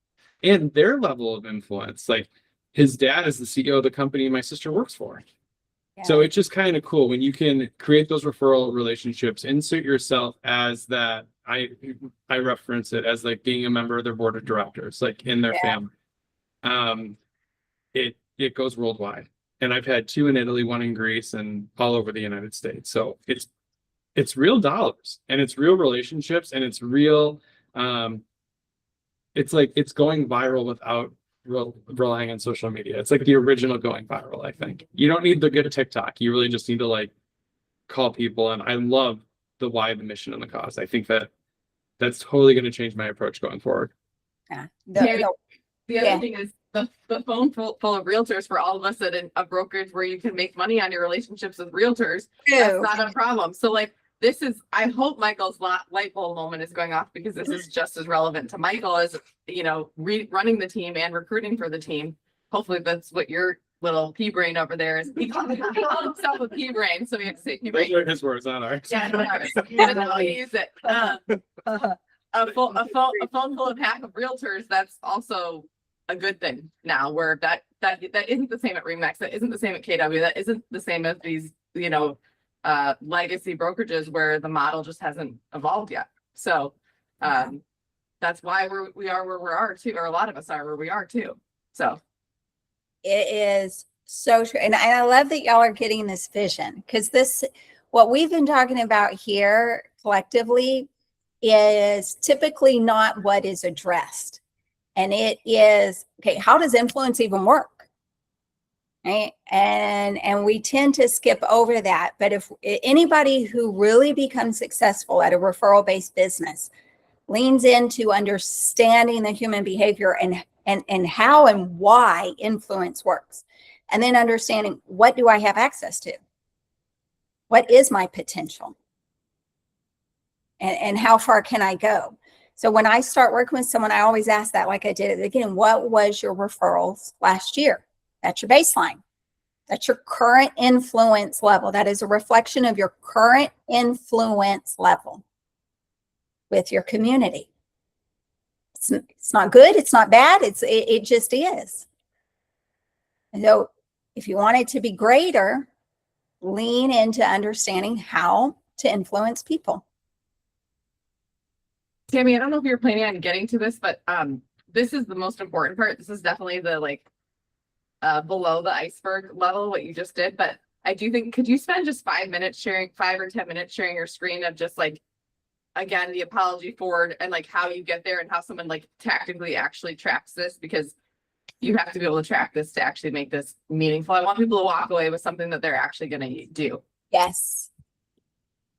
and their level of influence. Like his dad is the CEO of the company my sister works for. So it's just kind of cool when you can create those referral relationships, insert yourself as that. I reference it as like being a member of their board of directors, like in their family. It goes worldwide. And I've had 2 in Italy, 1 in Greece, and all over the United States. So it's real dollars and it's real relationships and it's real. It's like it's going viral without relying on social media. It's like the original going viral. I think you don't need the good TikTok. You really just need to like call people. And I love the why, the mission, and the cause. I think that's totally going to change my approach going forward. Yeah. The other thing is the phone full of realtors for all of us at a brokerage where you can make money on your relationships with realtors. That's not a problem. So like this is, I hope Michael's light bulb moment is going off because this is just as relevant to Michael as, you know, running the team and recruiting for the team. Hopefully that's what your little pea brain over there is. He called himself a pea brain, so we have to say pea brain. Those are his words, not ours. Yeah, not ours. Even though I use it. A phone full of half of realtors, that's also a good thing now, where that isn't the same at Remax, that isn't the same at KW, that isn't the same as these, you know, legacy brokerages where the model just hasn't evolved yet. So that's why we are where we are too, or a lot of us are where we are too. So it is so true. And I love that y'all are getting this vision, because what we've been talking about here collectively is typically not what is addressed. And it is, okay, how does influence even work? Right? And we tend to skip over that. But if anybody who really becomes successful at a referral-based business leans into understanding the human behavior and how and why influence works, and then understanding, what do I have access to? What is my potential? And how far can I go? So when I start working with someone, I always ask that, like I did at the beginning, what was your referrals last year? That's your baseline. That's your current influence level. That is a reflection of your current influence level with your community. It's not good. It's not bad. It just is. And so if you want it to be greater, lean into understanding how to influence people. Tammy, I don't know if you're planning on getting to this, but this is the most important part. This is definitely the below the iceberg level, what you just did. But I do think, could you spend just 5 minutes sharing, 5 or 10 minutes sharing your screen of just like, again, the apology forward and like how you get there and how someone like tactically actually tracks this, because you have to be able to track this to actually make this meaningful. I want people to walk away with something that they're actually going to do. Yes.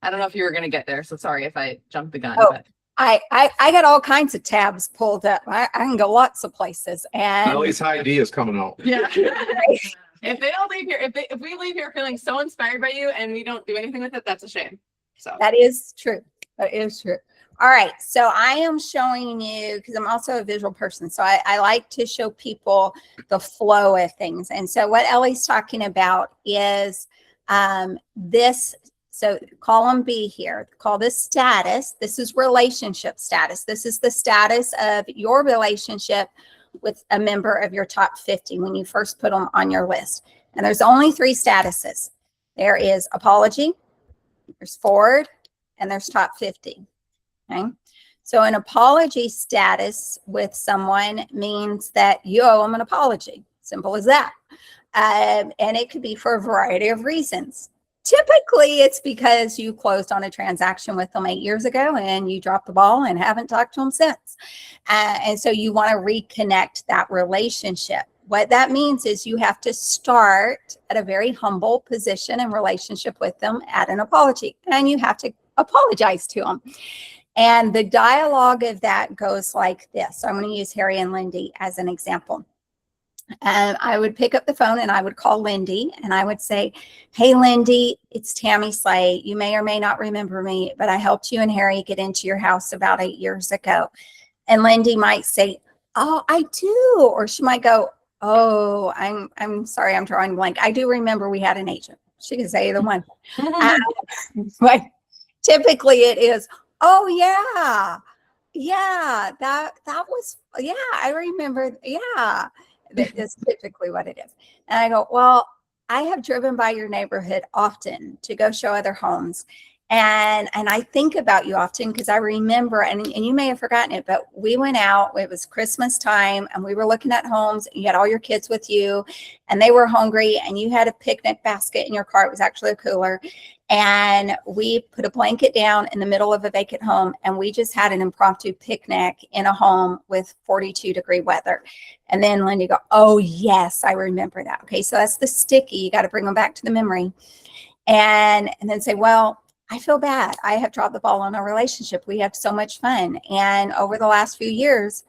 I don't know if you were going to get there, so sorry if I jumped the gun. Oh. But I got all kinds of tabs pulled up. I can go lots of places. And Ellie's idea is coming out. yeah. If they don't leave here, if we leave here feeling so inspired by you and we don't do anything with it, that's a shame. So that is true. That is true. All right. So I am showing you, because I'm also a visual person, so I like to show people the flow of things. And so what Ellie's talking about is this So column B here, call this status. This is relationship status. This is the status of your relationship with a member of your top 50 when you first put them on your list. And there's only 3 statuses. There is apology, there's forward, and there's top 50. Okay. So an apology status with someone means that you owe them an apology. Simple as that. And it could be for a variety of reasons. Typically, it's because you closed on a transaction with them 8 years ago and you dropped the ball and haven't talked to them since. And so you want to reconnect that relationship. What that means is you have to start at a very humble position and relationship with them at an apology, and you have to apologize to them. And the dialogue of that goes like this. So I'm going to use Harry and Lindy as an example. I would pick up the phone and I would call Lindy and I would say, hey, Lindy, it's Tammy Slay. You may or may not remember me, but I helped you and Harry get into your house about 8 years ago. And Lindy might say, oh, I do. Or she might go, oh, I'm sorry, I'm drawing blank. I do remember we had an agent. She can say either one. But typically it is, oh, yeah, that was, yeah, I remember. Yeah. That's typically what it is. And I go, well, I have driven by your neighborhood often to go show other homes. And I think about you often because I remember, and you may have forgotten it, but we went out, it was Christmas time and we were looking at homes. You had all your kids with you and they were hungry and you had a picnic basket in your car. It was actually a cooler. And we put a blanket down in the middle of a vacant home and we just had an impromptu picnic in a home with 42-degree weather. And then Lindy go, oh yes, I remember that. Okay, so that's the sticky. You got to bring them back to the memory. And then say, well, I feel bad. I have dropped the ball on our relationship. We had so much fun. And over the last few years,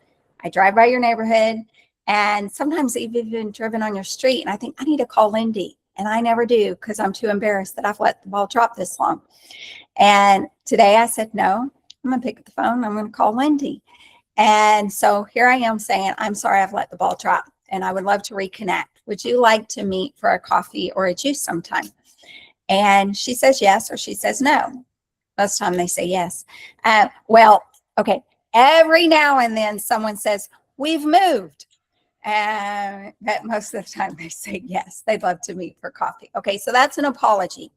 I drive by your neighborhood and sometimes I've even driven on your street and I think I need to call Lindy. And I never do because I'm too embarrassed that I've let the ball drop this long. And today I said, no, I'm going to pick up the phone. I'm going to call Lindy. And so here I am saying, I'm sorry I've let the ball drop and I would love to reconnect. Would you like to meet for a coffee or a juice sometime? And she says yes, or she says no. Most of the time they say yes. Well, okay. Every now and then someone says, we've moved. But most of the time they say yes, they'd love to meet for coffee. Okay, so that's an apology.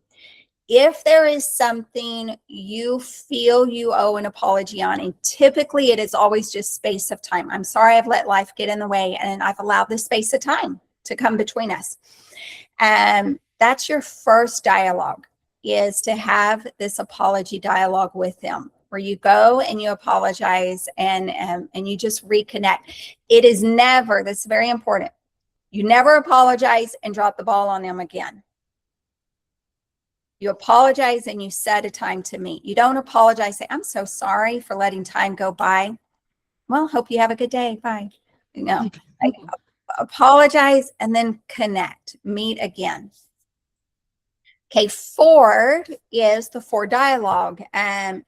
If there is something you feel you owe an apology on, and typically it is always just space of time. I'm sorry I've let life get in the way and I've allowed this space of time to come between us. That's your first dialogue, is to have this apology dialogue with them, where you go and you apologize and you just reconnect. It is never, this is very important, you never apologize and drop the ball on them again. You apologize and you set a time to meet. You don't apologize, say, I'm so sorry for letting time go by. Well, hope you have a good day. Bye. No, apologize and then connect, meet again. Okay, forward is the for dialogue,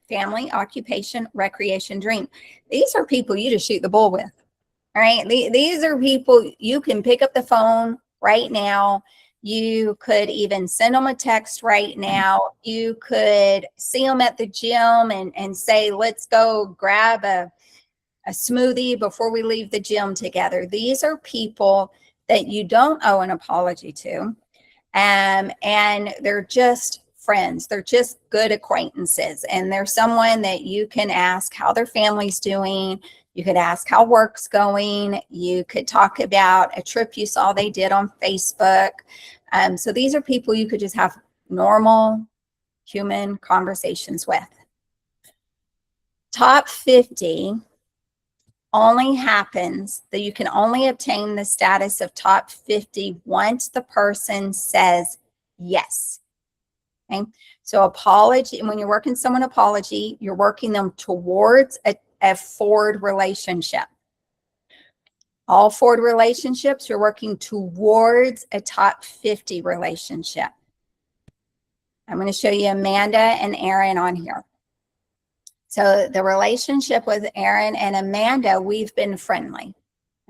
family, occupation, recreation, dream. These are people you just shoot the bull with, all right? These are people you can pick up the phone right now. You could even send them a text right now. You could see them at the gym and say, let's go grab a smoothie before we leave the gym together. These are people that you don't owe an apology to. And they're just friends. They're just good acquaintances. And they're someone that you can ask how their family's doing. You could ask how work's going. You could talk about a trip you saw they did on Facebook. So these are people you could just have normal human conversations with. Top 50 only happens that you can only obtain the status of top 50 once the person says yes. Okay. So apology, when you're working someone apology, you're working them towards a forward relationship. All forward relationships, you're working towards a top 50 relationship. I'm going to show you Amanda and Aaron on here. So the relationship with Aaron and Amanda, we've been friendly.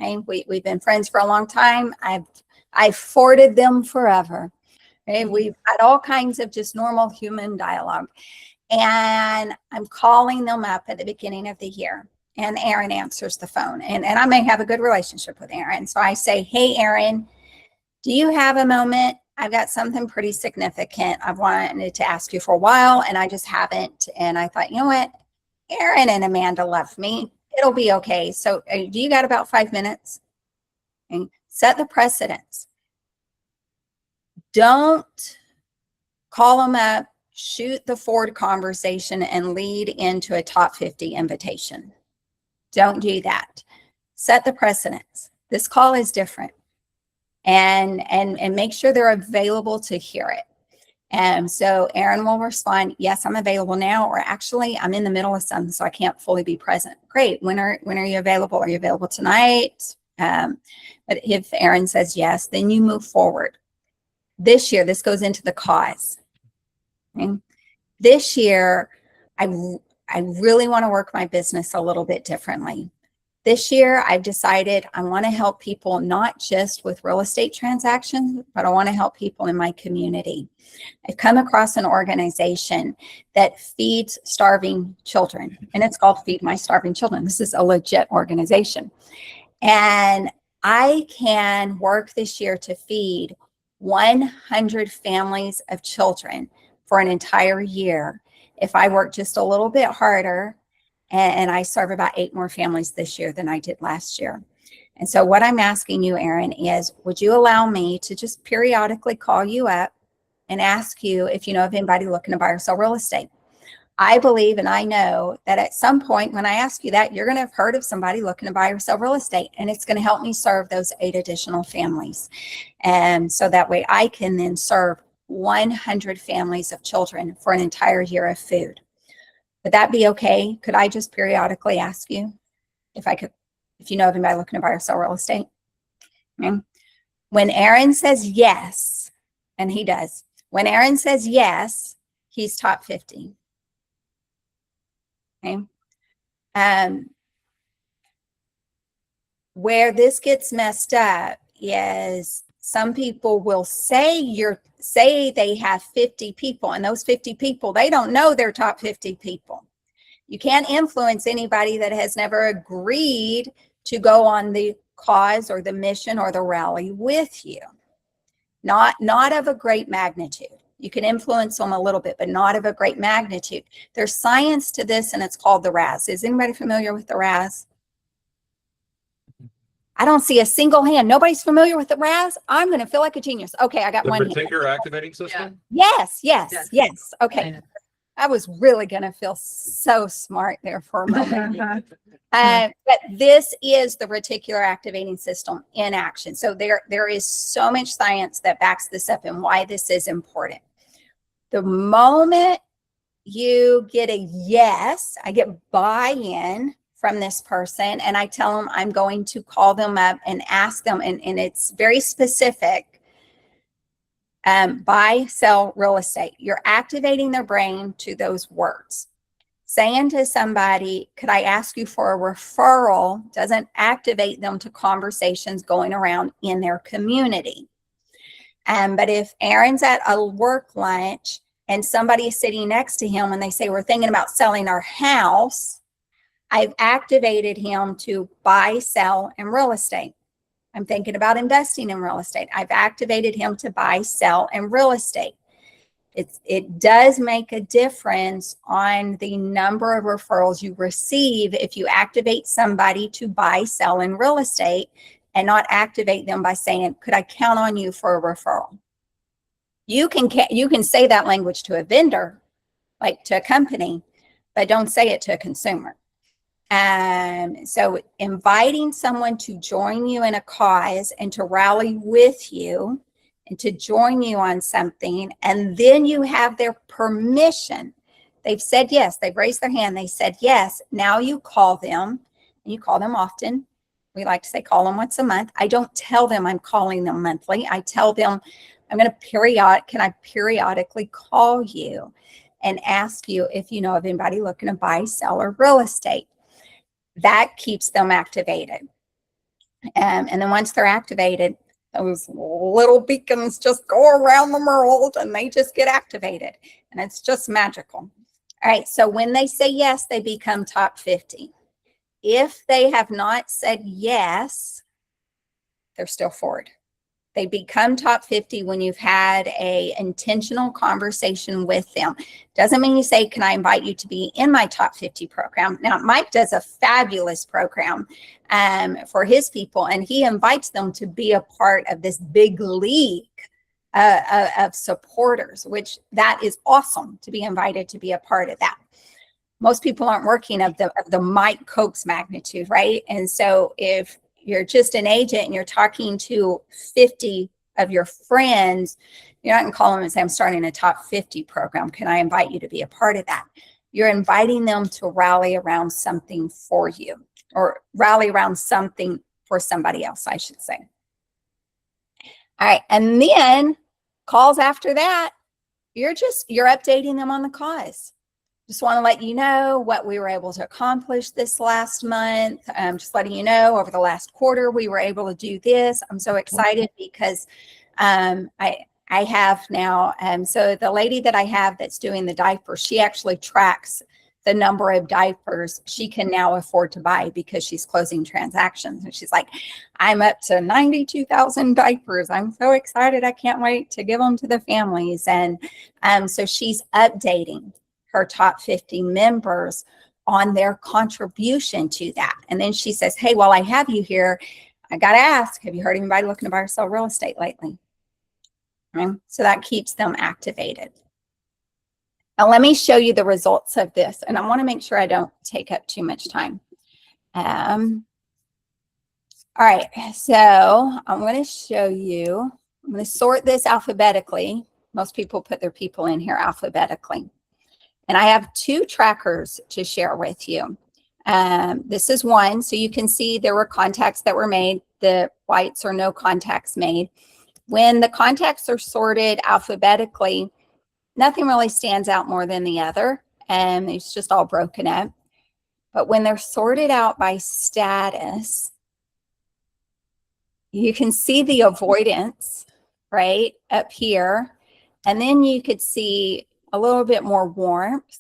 Okay? We've been friends for a long time. I've forwarded them forever. Okay, we've had all kinds of just normal human dialogue. And I'm calling them up at the beginning of the year. And Aaron answers the phone. And I may have a good relationship with Aaron. So I say, hey, Aaron, do you have a moment? I've got something pretty significant I've wanted to ask you for a while, and I just haven't. And I thought, you know what? Aaron and Amanda love me. It'll be okay. So do you got about 5 minutes? And set the precedence. Don't call them up, shoot the forward conversation, and lead into a top 50 invitation. Don't do that. Set the precedence. This call is different. And make sure they're available to hear it. And so Aaron will respond, yes, I'm available now, or actually I'm in the middle of something, so I can't fully be present. Great. When are you available? Are you available tonight? But if Aaron says yes, then you move forward. This year, this goes into the cause. Okay? This year, I really want to work my business a little bit differently. This year, I've decided I want to help people not just with real estate transactions, but I want to help people in my community. I've come across an organization that feeds starving children, and it's called Feed My Starving Children. This is a legit organization. And I can work this year to feed 100 families of children for an entire year if I work just a little bit harder. And I serve about 8 more families this year than I did last year. And so what I'm asking you, Aaron, is would you allow me to just periodically call you up and ask you if you know of anybody looking to buy or sell real estate? I believe and I know that at some point when I ask you that, you're going to have heard of somebody looking to buy or sell real estate, and it's going to help me serve those 8 additional families. And so that way I can then serve 100 families of children for an entire year of food. Would that be okay? Could I just periodically ask you if you know of anybody looking to buy or sell real estate? Okay. When Aaron says yes, and he does, when Aaron says yes, he's top 50. Okay. Where this gets messed up is some people will say they have 50 people, and those 50 people, they don't know they're top 50 people. You can't influence anybody that has never agreed to go on the cause or the mission or the rally with you. Not of a great magnitude. You can influence them a little bit, but not of a great magnitude. There's science to this, and it's called the RAS. Is anybody familiar with the RAS? I don't see a single hand. Nobody's familiar with the RAS? I'm going to feel like a genius. Okay, I got The one hand. particular activating system? Yes. Yes. Okay. I was really going to feel so smart there for a moment. But this is the reticular activating system in action. So there is so much science that backs this up and why this is important. The moment you get a yes, I get buy-in from this person, and I tell them I'm going to call them up and ask them, and it's very specific. Buy, sell real estate. You're activating their brain to those words. Saying to somebody, could I ask you for a referral, doesn't activate them to conversations going around in their community. But if Aaron's at a work lunch and somebody is sitting next to him and they say, we're thinking about selling our house, I've activated him to buy, sell, and real estate. I'm thinking about investing in real estate. I've activated him to buy, sell, and real estate. It does make a difference on the number of referrals you receive if you activate somebody to buy, sell, and real estate and not activate them by saying, could I count on you for a referral? You can say that language to a vendor, like to a company, but don't say it to a consumer. So inviting someone to join you in a cause and to rally with you and to join you on something, and then you have their permission. They've said yes. They've raised their hand. They said yes. Now you call them, and you call them often. We like to say call them once a month. I don't tell them I'm calling them monthly. I tell them I'm going to can I periodically call you and ask you if you know of anybody looking to buy, sell, or real estate. That keeps them activated. And then once they're activated, Those little beacons just go around the world and they just get activated. And it's just magical. All right. So when they say yes, they become top 50. If they have not said yes, they're still forward. They become top 50 when you've had a intentional conversation with them. Doesn't mean you say, can I invite you to be in my top 50 program? Now, Mike does a fabulous program for his people, and he invites them to be a part of this big league of supporters, which that is awesome to be invited to be a part of that. Most people aren't working of the Mike Koch's magnitude, right? And so if you're just an agent and you're talking to 50 of your friends, you're not going to call them and say, I'm starting a top 50 program. Can I invite you to be a part of that? You're inviting them to rally around something for you, or rally around something for somebody else, I should say. All right. And then calls after that, you're updating them on the cause. Just want to let you know what we were able to accomplish this last month. Just letting you know over the last quarter, we were able to do this. I'm so excited because I have now, so the lady that I have that's doing the diapers, she actually tracks the number of diapers she can now afford to buy because she's closing transactions. And she's like, I'm up to 92,000 diapers. I'm so excited. I can't wait to give them to the families. And so she's updating her top 50 members on their contribution to that. And then she says, hey, while I have you here, I got to ask, have you heard anybody looking to buy or sell real estate lately? Okay. So that keeps them activated. Now, let me show you the results of this. And I want to make sure I don't take up too much time. All right. So I'm going to show you, I'm going to sort this alphabetically. Most people put their people in here alphabetically. And I have two trackers to share with you. This is one, so you can see there were contacts that were made. The whites are no contacts made. When the contacts are sorted alphabetically, nothing really stands out more than the other, and it's just all broken up. But when they're sorted out by status, you can see the avoidance right up here. And then you could see a little bit more warmth.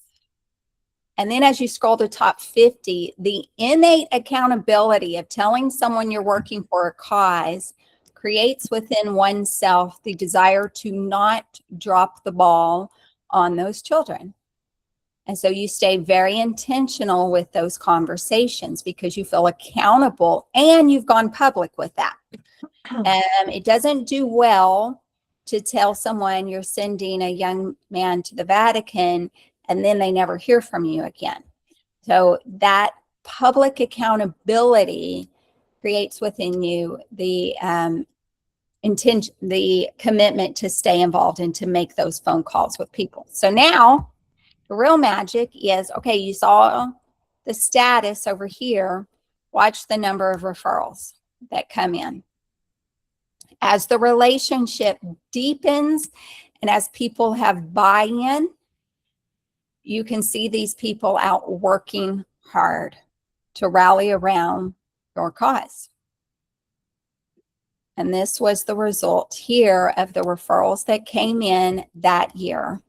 And then as you scroll to top 50, the innate accountability of telling someone you're working for a cause creates within oneself the desire to not drop the ball on those children. And so you stay very intentional with those conversations because you feel accountable and you've gone public with that. It doesn't do well to tell someone you're sending a young man to the Vatican and then they never hear from you again. So that public accountability creates within you the intention, the commitment to stay involved and to make those phone calls with people. So now the real magic is, okay, you saw the status over here. Watch the number of referrals that come in. As the relationship deepens and as people have buy-in, you can see these people out working hard to rally around your cause. And this was the result here of the referrals that came in that year.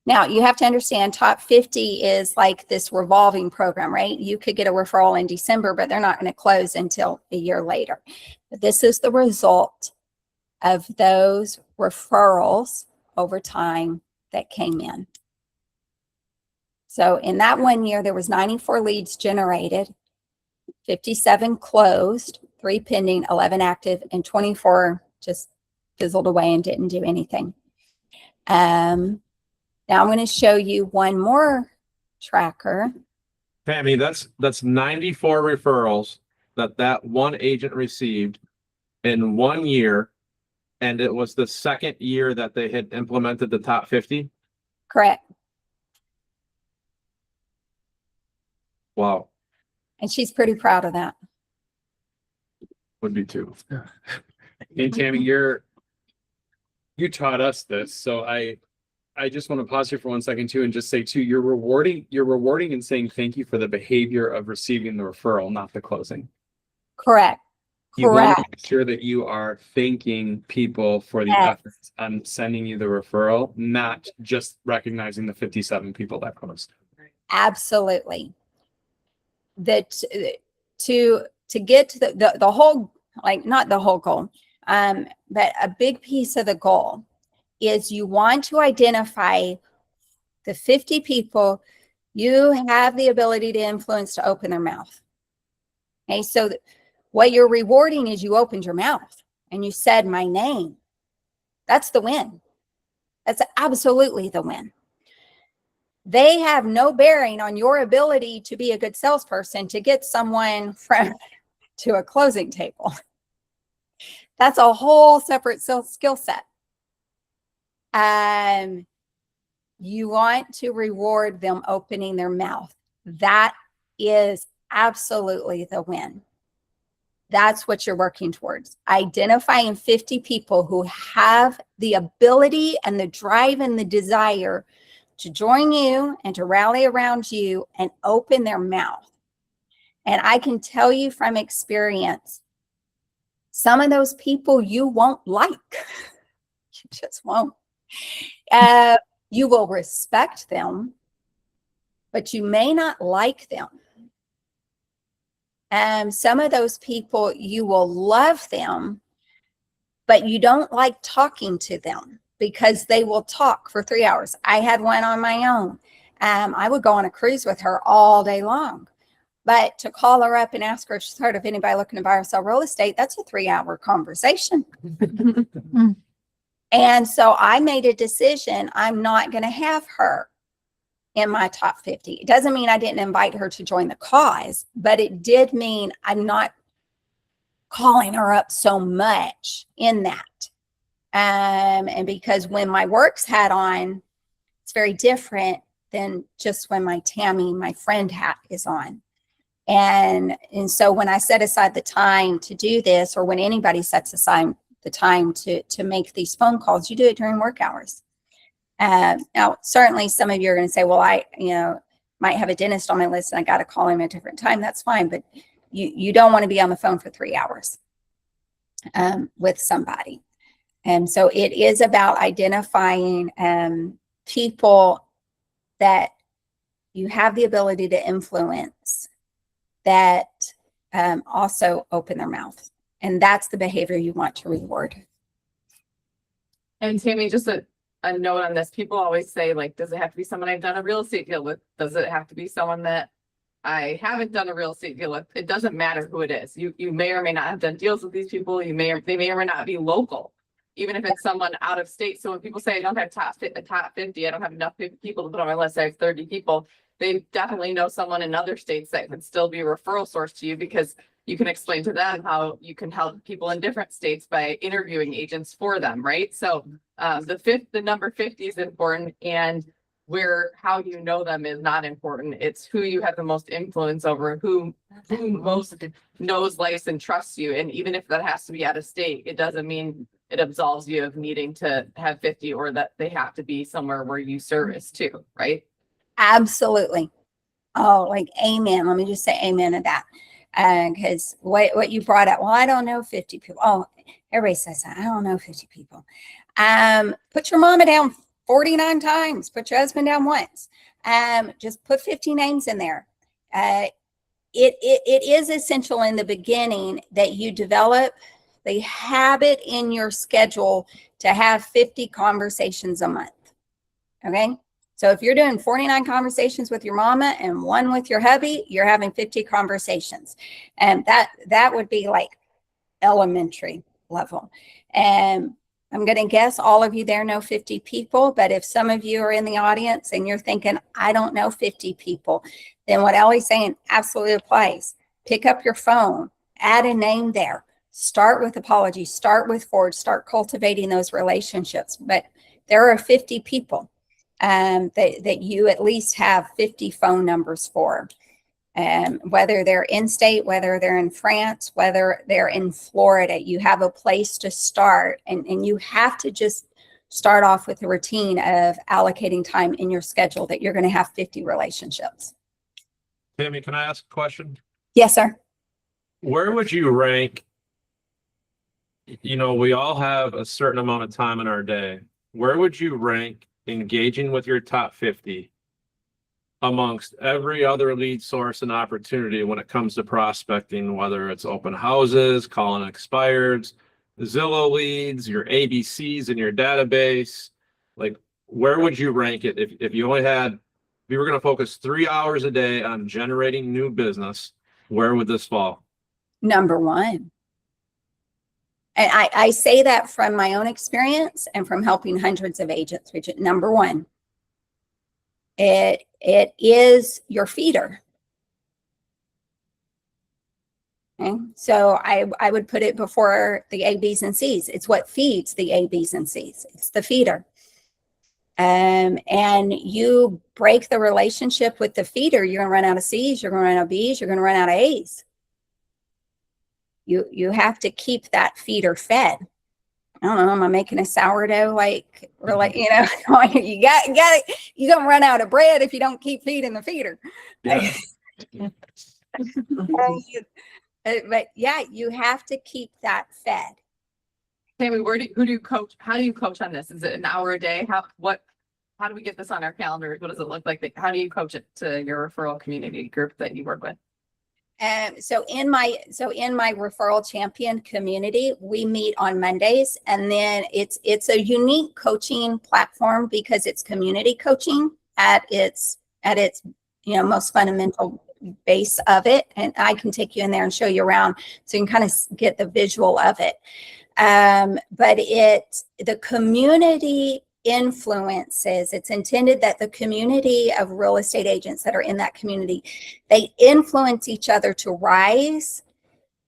Now, you have to understand top 50 is like this revolving program, right? You could get a referral in December, but they're not going to close until a year later. But this is the result of those referrals over time that came in. So in that 1 year, there was 94 leads generated, 57 closed, 3 pending, 11 active, and 24 just fizzled away and didn't do anything. Now I'm going to show you one more tracker. Tammy, that's 94 referrals that one agent received in 1 year, and it was the second year that they had implemented the top 50. Correct. Wow, And she's pretty proud of that. would be too. And Tammy, you taught us this, so I just want to pause here for 1 second too, and just say too, you're rewarding and saying thank you for the behavior of receiving the referral, not the closing. Correct. You want to Correct. make sure that you are thanking people for the Yes. efforts on sending you the referral, not just recognizing the 57 people that closed. Absolutely. That to get to the whole, like, not the whole goal, but a big piece of the goal is you want to identify the 50 people you have the ability to influence to open their mouth. Okay, so what you're rewarding is you opened your mouth and you said my name. That's the win. That's absolutely the win. They have no bearing on your ability to be a good salesperson to get someone from to a closing table. That's a whole separate skill set. You want to reward them opening their mouth. That is absolutely the win. That's what you're working towards. Identifying 50 people who have the ability and the drive and the desire to join you and to rally around you and open their mouth. And I can tell you from experience, some of those people you won't like. You just won't. You will respect them, but you may not like them. Some of those people, you will love them, but you don't like talking to them because they will talk for 3 hours. I had one on my own. I would go on a cruise with her all day long. But to call her up and ask her if she's heard of anybody looking to buy or sell real estate, that's a 3-hour conversation. And so I made a decision. I'm not going to have her in my top 50. It doesn't mean I didn't invite her to join the cause, but it did mean I'm not calling her up so much in that. And because when my works hat on, it's very different than just when my Tammy, my friend hat is on. And so when I set aside the time to do this, or when anybody sets aside the time to make these phone calls, you do it during work hours. Now, certainly some of you are going to say, well, I might have a dentist on my list and I got to call him at a different time. That's fine. But you don't want to be on the phone for 3 hours with somebody. And so it is about identifying people that you have the ability to influence that also open their mouth. And that's the behavior you want to reward. And Tammy, just a note on this. People always say, like, does it have to be someone I've done a real estate deal with? Does it have to be someone that I haven't done a real estate deal with? It doesn't matter who it is. You may or may not have done deals with these people. They may or may not be local, even if it's someone out of state. So when people say I don't have a top 50, I don't have enough people to put on my list, I have 30 people. They definitely know someone in other states that could still be a referral source to you, because you can explain to them how you can help people in different states by interviewing agents for them, right? So the number 50 is important, and how you know them is not important. It's who you have the most influence over, who most knows, likes, and trusts you. And even if that has to be out of state, it doesn't mean it absolves you of needing to have 50, or that they have to be somewhere where you service too, right? Absolutely. Oh, like, amen. Let me just say amen to that. Because what you brought up, well, I don't know 50 people. Oh, everybody says that. I don't know 50 people. Put your mama down 49 times. Put your husband down once. Just put 50 names in there. It is essential in the beginning that you develop the habit in your schedule to have 50 conversations a month. Okay. So if you're doing 49 conversations with your mama and 1 with your hubby, you're having 50 conversations. And that would be like elementary level. And I'm going to guess all of you there know 50 people, but if some of you are in the audience and you're thinking, I don't know 50 people, then what Ellie's saying absolutely applies. Pick up your phone, add a name there, start with apologies, start with forward, start cultivating those relationships. But there are 50 people that you at least have 50 phone numbers for. Whether they're in state, whether they're in France, whether they're in Florida, you have a place to start, and you have to just start off with a routine of allocating time in your schedule that you're going to have 50 relationships. Tammy, can I ask a question? Yes, sir. Where would you rank you know, we all have a certain amount of time in our day. Where would you rank engaging with your top 50 amongst every other lead source and opportunity when it comes to prospecting, whether it's open houses, calling expireds, Zillow leads, your ABCs in your database? Like, where would you rank it if you only had, if you were going to focus 3 hours a day on generating new business, where would this fall? Number one. And I say that from my own experience and from helping hundreds of agents reach it. Number one, it is your feeder. Okay. So I would put it before the A, B's, and C's. It's what feeds the A, B's, and C's. It's the feeder. And you break the relationship with the feeder, you're gonna run out of C's, you're gonna run out of B's, you're gonna run out of A's. You have to keep that feeder fed. I don't know, am I making a sourdough? Like, we're like, you know, you got it. You're gonna run out of bread if you don't keep feeding the feeder. Yeah. But yeah, you have to keep that fed. Tammy, who do you coach? How do you coach on this? Is it an hour a day? How do we get this on our calendar? What does it look like? How do you coach it to your referral community group that you work with? So in my referral champion community, we meet on Mondays, and then it's a unique coaching platform because it's community coaching at its most fundamental base of it. And I can take you in there and show you around so you can kind of get the visual of it. But the community influences, it's intended that the community of real estate agents that are in that community, they influence each other to rise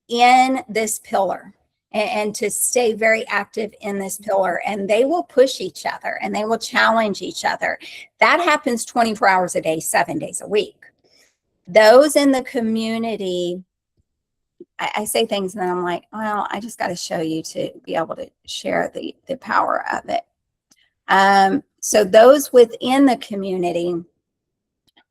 in this pillar and to stay very active in this pillar. And they will push each other and they will challenge each other. That happens 24 hours a day, 7 days a week. Those in the community, I say things and then I'm like, well, I just got to show you to be able to share the power of it. So those within the community,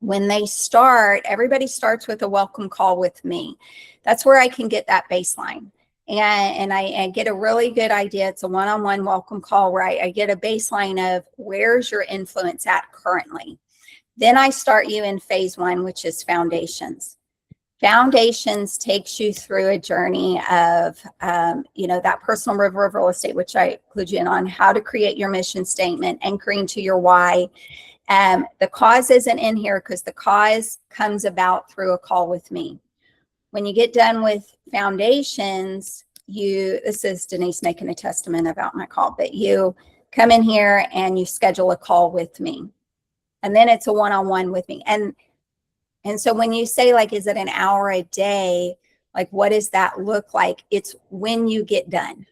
when they start, everybody starts with a welcome call with me. That's where I can get that baseline. And I get a really good idea. It's a one-on-one welcome call where I get a baseline of where's your influence at currently. Then I start you in phase one, which is foundations. Foundations takes you through a journey of, that personal river of real estate, which I include you in on, how to create your mission statement, anchoring to your why. The cause isn't in here because the cause comes about through a call with me. When you get done with foundations, this is Denise making a testament about my call, but you come in here and you schedule a call with me. And then it's a one-on-one with me. And so when you say, like, is it an hour a day? Like, what does that look like? It's when you get done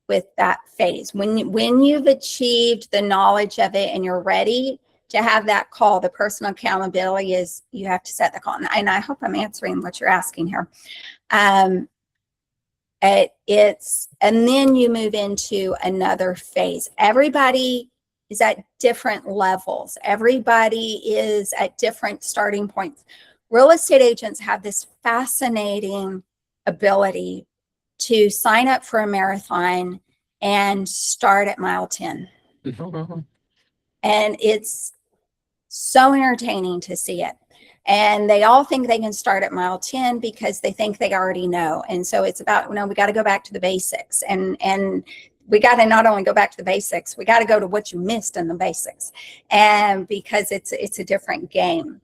with that phase. When you've achieved the knowledge of it and you're ready to have that call, the personal accountability is you have to set the call. And I hope I'm answering what you're asking here. And then you move into another phase. Everybody is at different levels. Everybody is at different starting points. Real estate agents have this fascinating ability to sign up for a marathon and start at mile 10. And it's so entertaining to see it. And they all think they can start at mile 10 because they think they already know. And so it's about, we got to go back to the basics. And we got to not only go back to the basics, we got to go to what you missed in the basics. And because it's a different game.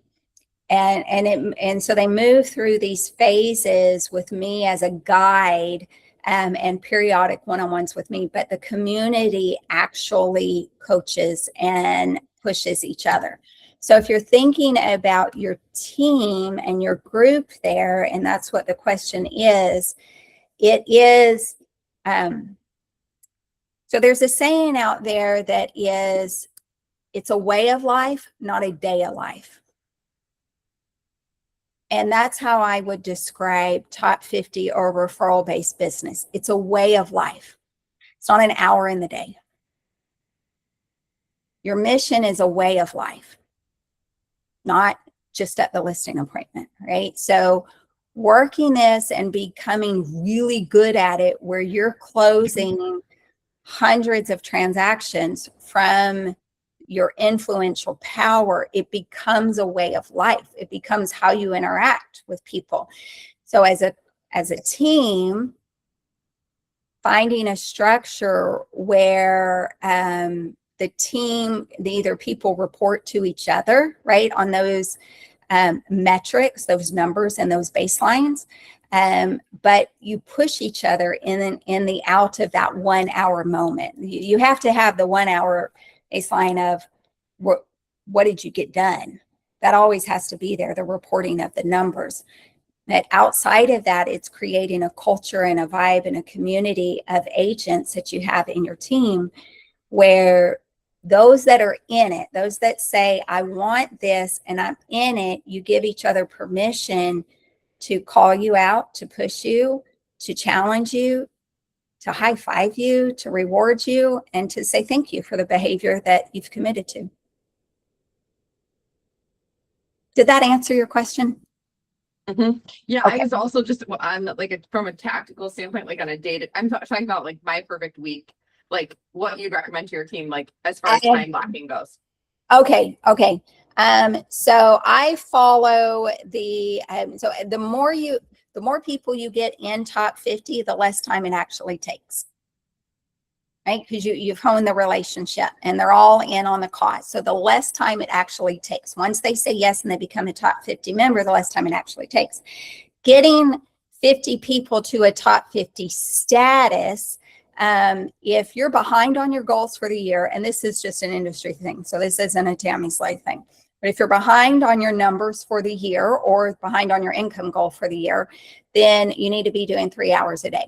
And so they move through these phases with me as a guide, and periodic one-on-ones with me, but the community actually coaches and pushes each other. So if you're thinking about your team and your group there, and that's what the question is, it is, so there's a saying out there that is, it's a way of life, not a day of life. And that's how I would describe top 50 or referral-based business. It's a way of life. It's not an hour in the day. Your mission is a way of life, not just at the listing appointment, right? So working this and becoming really good at it, where you're closing hundreds of transactions from your influential power, it becomes a way of life. It becomes how you interact with people. So as a team, finding a structure where the team, either people report to each other, right, on those metrics, those numbers and those baselines, but you push each other in the out of that 1 hour moment. You have to have the 1 hour baseline of what did you get done? That always has to be there, the reporting of the numbers. That outside of that, it's creating a culture and a vibe and a community of agents that you have in your team, where those that are in it, those that say, I want this and I'm in it, you give each other permission to call you out, to push you, to challenge you, to high five you, to reward you, and to say thank you for the behavior that you've committed to. Did that answer your question? Yeah, Okay. I was also just on like from a tactical standpoint, like on a data, I'm talking about like my perfect week, like what you'd recommend to your team, like as far as time blocking goes. Okay. So I follow the, so the more people you get in top 50, the less time it actually takes. Right? Because you've honed the relationship and they're all in on the cause. So the less time it actually takes. Once they say yes and they become a top 50 member, the less time it actually takes. Getting 50 people to a top 50 status, if you're behind on your goals for the year, and this is just an industry thing, so this isn't a Tammy Slay thing, but if you're behind on your numbers for the year or behind on your income goal for the year, then you need to be doing 3 hours a day.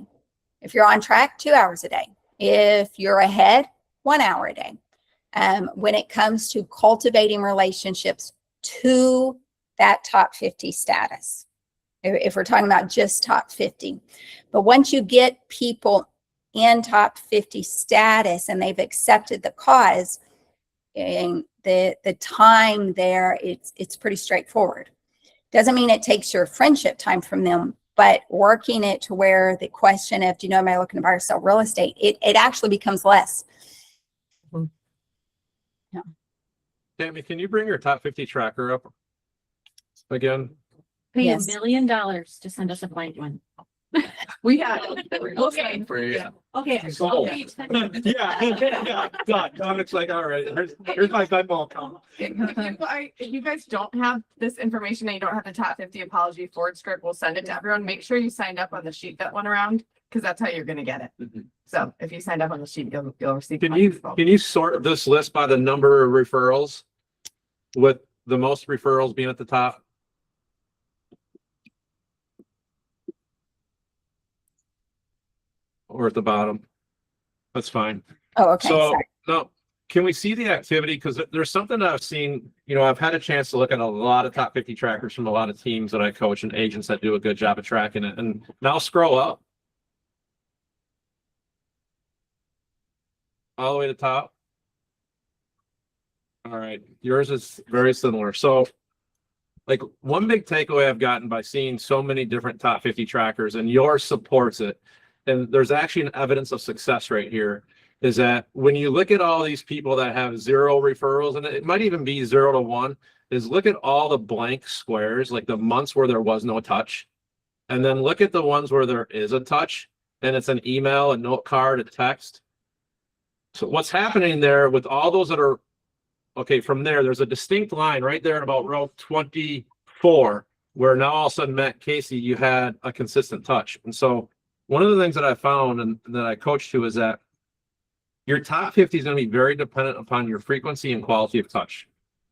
If you're on track, 2 hours a day. If you're ahead, 1 hour a day. When it comes to cultivating relationships to that top 50 status, if we're talking about just top 50. But once you get people in top 50 status and they've accepted the cause, and the time there, it's pretty straightforward. Doesn't mean it takes your friendship time from them, but working it to where the question of, do you know, am I looking to buy or sell real estate? It actually becomes less. Yeah. Tammy, can you bring your top 50 tracker up again? Pay Yes. $1 million to send us a blank one. We had, Okay. Yeah. Okay. Sold. Okay. Yeah. Done. It's like, all right, here's my Venmo account. if you guys don't have this information and you don't have the top 50 apology forward script, we'll send it to everyone. Make sure you signed up on the sheet that went around, because that's how you're going to get it. So if you signed up on the sheet, you'll receive. Can you sort this list by the number of referrals, with the most referrals being at the top? Or at the bottom? That's fine. Oh, okay. So, Sorry. no, can we see the activity? Because there's something that I've seen, I've had a chance to look at a lot of top 50 trackers from a lot of teams that I coach and agents that do a good job of tracking it. And now scroll up. All the way to the top. All right. Yours is very similar. So, like, one big takeaway I've gotten by seeing so many different top 50 trackers, and yours supports it, and there's actually an evidence of success right here, is that when you look at all these people that have 0 referrals, and it might even be 0 to 1, is look at all the blank squares, like the months where there was no touch, and then look at the ones where there is a touch, and it's an email, a note card, a text. So what's happening there with all those that are, okay, from there's a distinct line right there at about row 24, where now all of a sudden, Matt Casey, you had a consistent touch. And so one of the things that I found and that I coach to is that your top 50 is going to be very dependent upon your frequency and quality of touch.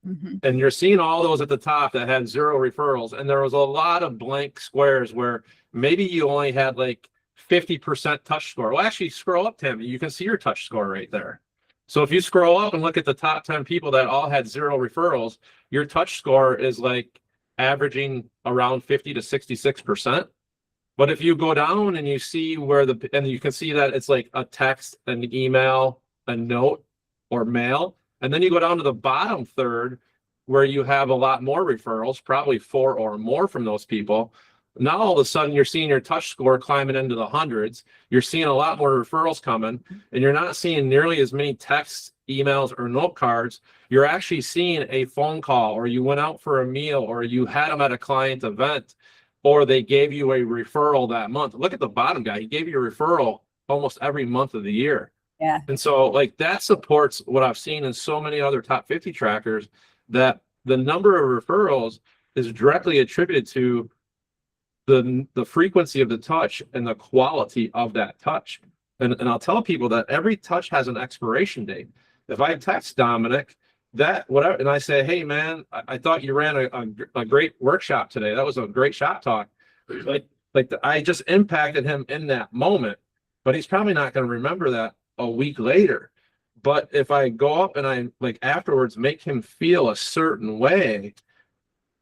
Mm-hmm. And you're seeing all those at the top that had 0 referrals. And there was a lot of blank squares where maybe you only had like 50% touch score. Well, actually scroll up, Tammy, you can see your touch score right there. So if you scroll up and look at the top 10 people that all had 0 referrals, your touch score is like averaging around 50 to 66%. But if you go down and you see and you can see that it's like a text, an email, a note, or mail. And then you go down to the bottom third where you have a lot more referrals, probably 4 or more from those people. Now all of a sudden you're seeing your touch score climbing into the hundreds. You're seeing a lot more referrals coming, and you're not seeing nearly as many texts, emails, or note cards. You're actually seeing a phone call, or you went out for a meal, or you had them at a client event, or they gave you a referral that month. Look at the bottom guy. He gave you a referral almost every month of the year. Yeah. And so like that supports what I've seen in so many other top 50 trackers, that the number of referrals is directly attributed to the frequency of the touch and the quality of that touch. And I'll tell people that every touch has an expiration date. If I text Dominic that whatever, and I say, hey man, I thought you ran a great workshop today. That was a great shop talk. I just impacted him in that moment, but he's probably not going to remember that a week later. But if I go up and I like afterwards make him feel a certain way,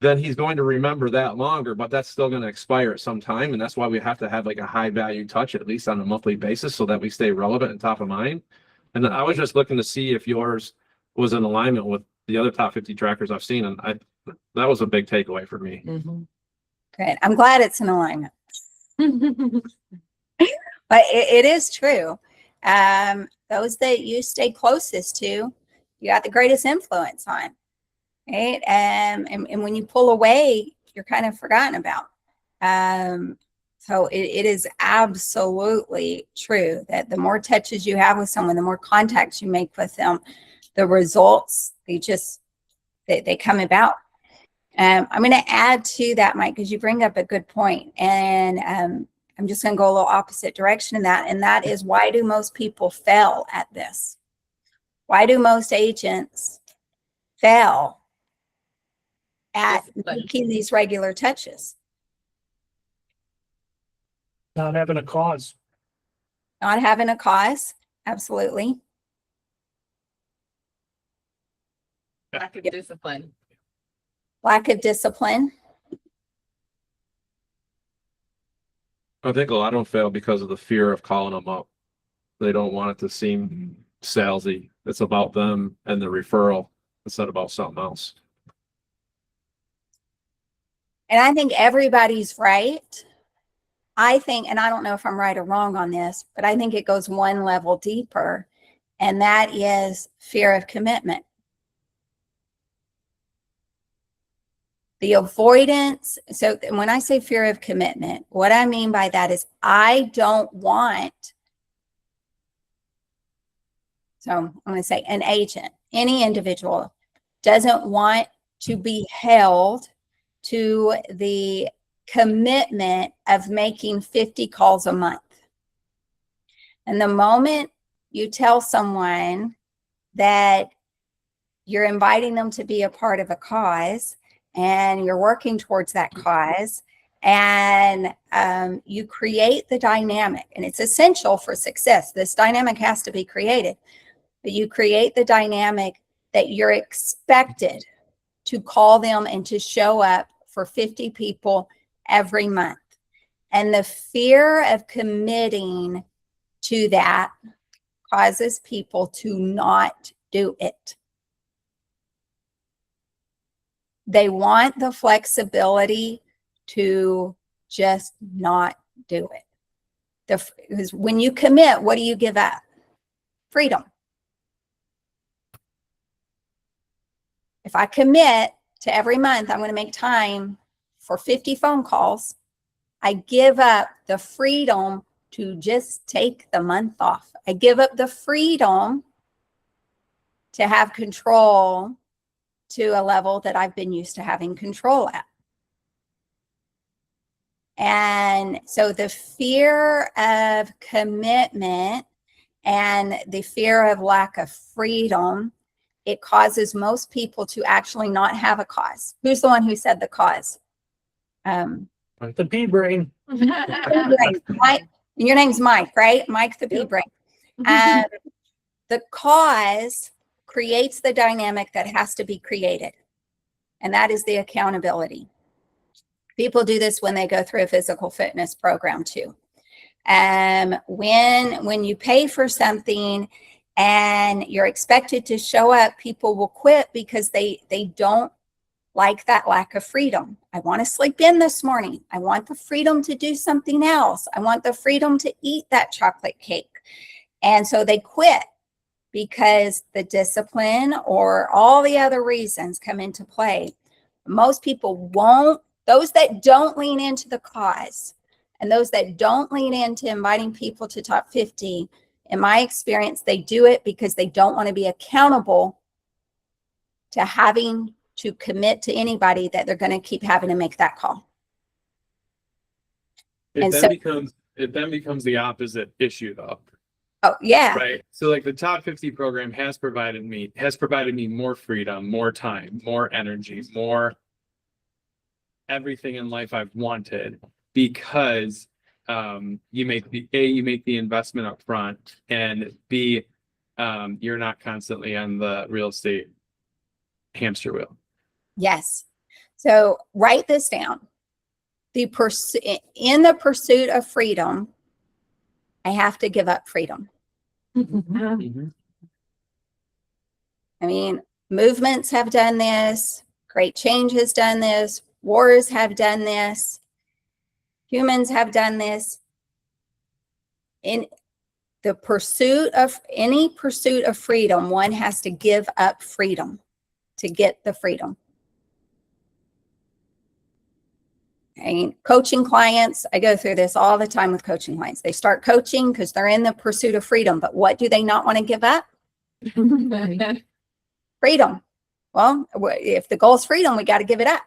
then he's going to remember that longer, but that's still going to expire at some time. And that's why we have to have like a high value touch, at least on a monthly basis, so that we stay relevant and top of mind. And I was just looking to see if yours was in alignment with the other top 50 trackers I've seen. And that was a big takeaway for me. Great. I'm glad it's in alignment. But it is true. Those that you stay closest to, you got the greatest influence on, right? And when you pull away, you're kind of forgotten about. So it is absolutely true that the more touches you have with someone, the more contacts you make with them, the results, they come about. I'm going to add to that, Mike, because you bring up a good point. And I'm just going to go a little opposite direction in that. And that is, why do most people fail at this? Why do most agents fail at making these regular touches? Not having a cause. Not having a cause. Absolutely. Lack of discipline. Lack of discipline. I think a lot of them fail because of the fear of calling them up. They don't want it to seem salesy. It's about them and the referral instead about something else. And I think everybody's right. I think, and I don't know if I'm right or wrong on this, but I think it goes one level deeper, and that is fear of commitment. The avoidance. So when I say fear of commitment, what I mean by that is I don't want, so I'm going to say an agent, any individual doesn't want to be held to the commitment of making 50 calls a month. And the moment you tell someone that you're inviting them to be a part of a cause, and you're working towards that cause, and you create the dynamic, and it's essential for success. This dynamic has to be created, but you create the dynamic that you're expected to call them and to show up for 50 people every month. And the fear of committing to that causes people to not do it. They want the flexibility to just not do it. Because when you commit, what do you give up? Freedom. If I commit to every month, I'm going to make time for 50 phone calls, I give up the freedom to just take the month off. I give up the freedom to have control to a level that I've been used to having control at. And so the fear of commitment and the fear of lack of freedom, it causes most people to actually not have a cause. Who's the one who said the cause? The pea brain. Mike, your name's Mike, right? Mike the pea brain. The cause creates the dynamic that has to be created, and that is the accountability. People do this when they go through a physical fitness program too. When you pay for something and you're expected to show up, people will quit because they don't like that lack of freedom. I want to sleep in this morning. I want the freedom to do something else. I want the freedom to eat that chocolate cake. And so they quit because the discipline or all the other reasons come into play. Most people won't, those that don't lean into the cause and those that don't lean into inviting people to top 50, in my experience, they do it because they don't want to be accountable to having to commit to anybody that they're going to keep having to make that call. It then becomes the opposite issue though. Oh, yeah. Right. So like the top 50 program has provided me more freedom, more time, more energy, more everything in life I've wanted because you make the investment up front, and B, you're not constantly on the real estate hamster wheel. Yes. So write this down. In the pursuit of freedom, I have to give up freedom. I mean, movements have done this. Great Change has done this. Wars have done this. Humans have done this. In the pursuit of any pursuit of freedom, one has to give up freedom to get the freedom. And coaching clients, I go through this all the time with coaching clients. They start coaching because they're in the pursuit of freedom, but what do they not want to give up? Freedom. Well, if the goal is freedom, we got to give it up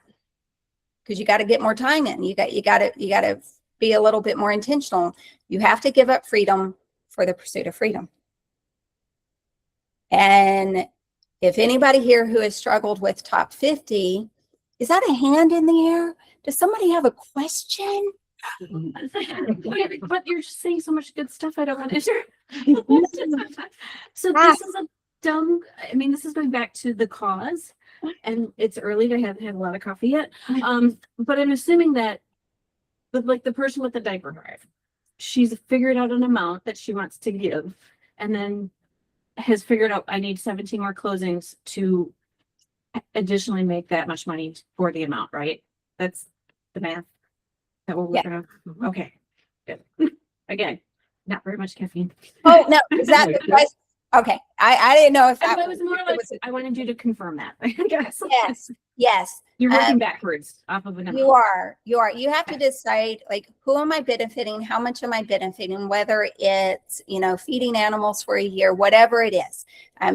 because you got to get more time in. You got to be a little bit more intentional. You have to give up freedom for the pursuit of freedom. And if anybody here who has struggled with top 50, is that a hand in the air? Does somebody have a question? But you're just saying so much good stuff. I don't want to enter. So this is a dumb, I mean, this is going back to the cause, and it's early. I haven't had a lot of coffee yet. But I'm assuming that the person with the diaper drive, she's figured out an amount that she wants to give, and then has figured out I need 17 more closings to additionally make that much money for the amount, right? That's the math that we're working on. Okay. Good. Again, not very much caffeine. Oh, no. Is that the question? Okay. I didn't know if that was more like, I wanted you to confirm that. I guess. Yes. You're working backwards off of an amount. You are. You have to decide, like, who am I benefiting? How much am I benefiting? Whether it's, feeding animals for a year, whatever it is.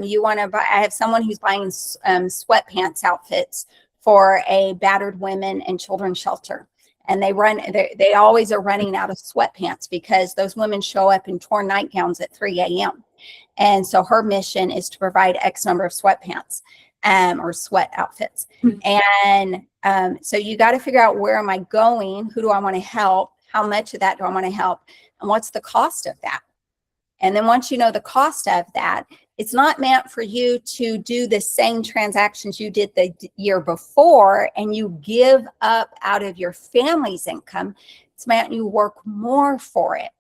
You want to buy, I have someone who's buying sweatpants outfits for a battered women and children's shelter. And they always are running out of sweatpants because those women show up in torn nightgowns at 3 a.m. And so her mission is to provide X number of sweatpants or sweat outfits. And so you got to figure out, where am I going? Who do I want to help? How much of that do I want to help? And what's the cost of that? And then once you know the cost of that, it's not meant for you to do the same transactions you did the year before and you give up out of your family's income. It's meant you work more for it.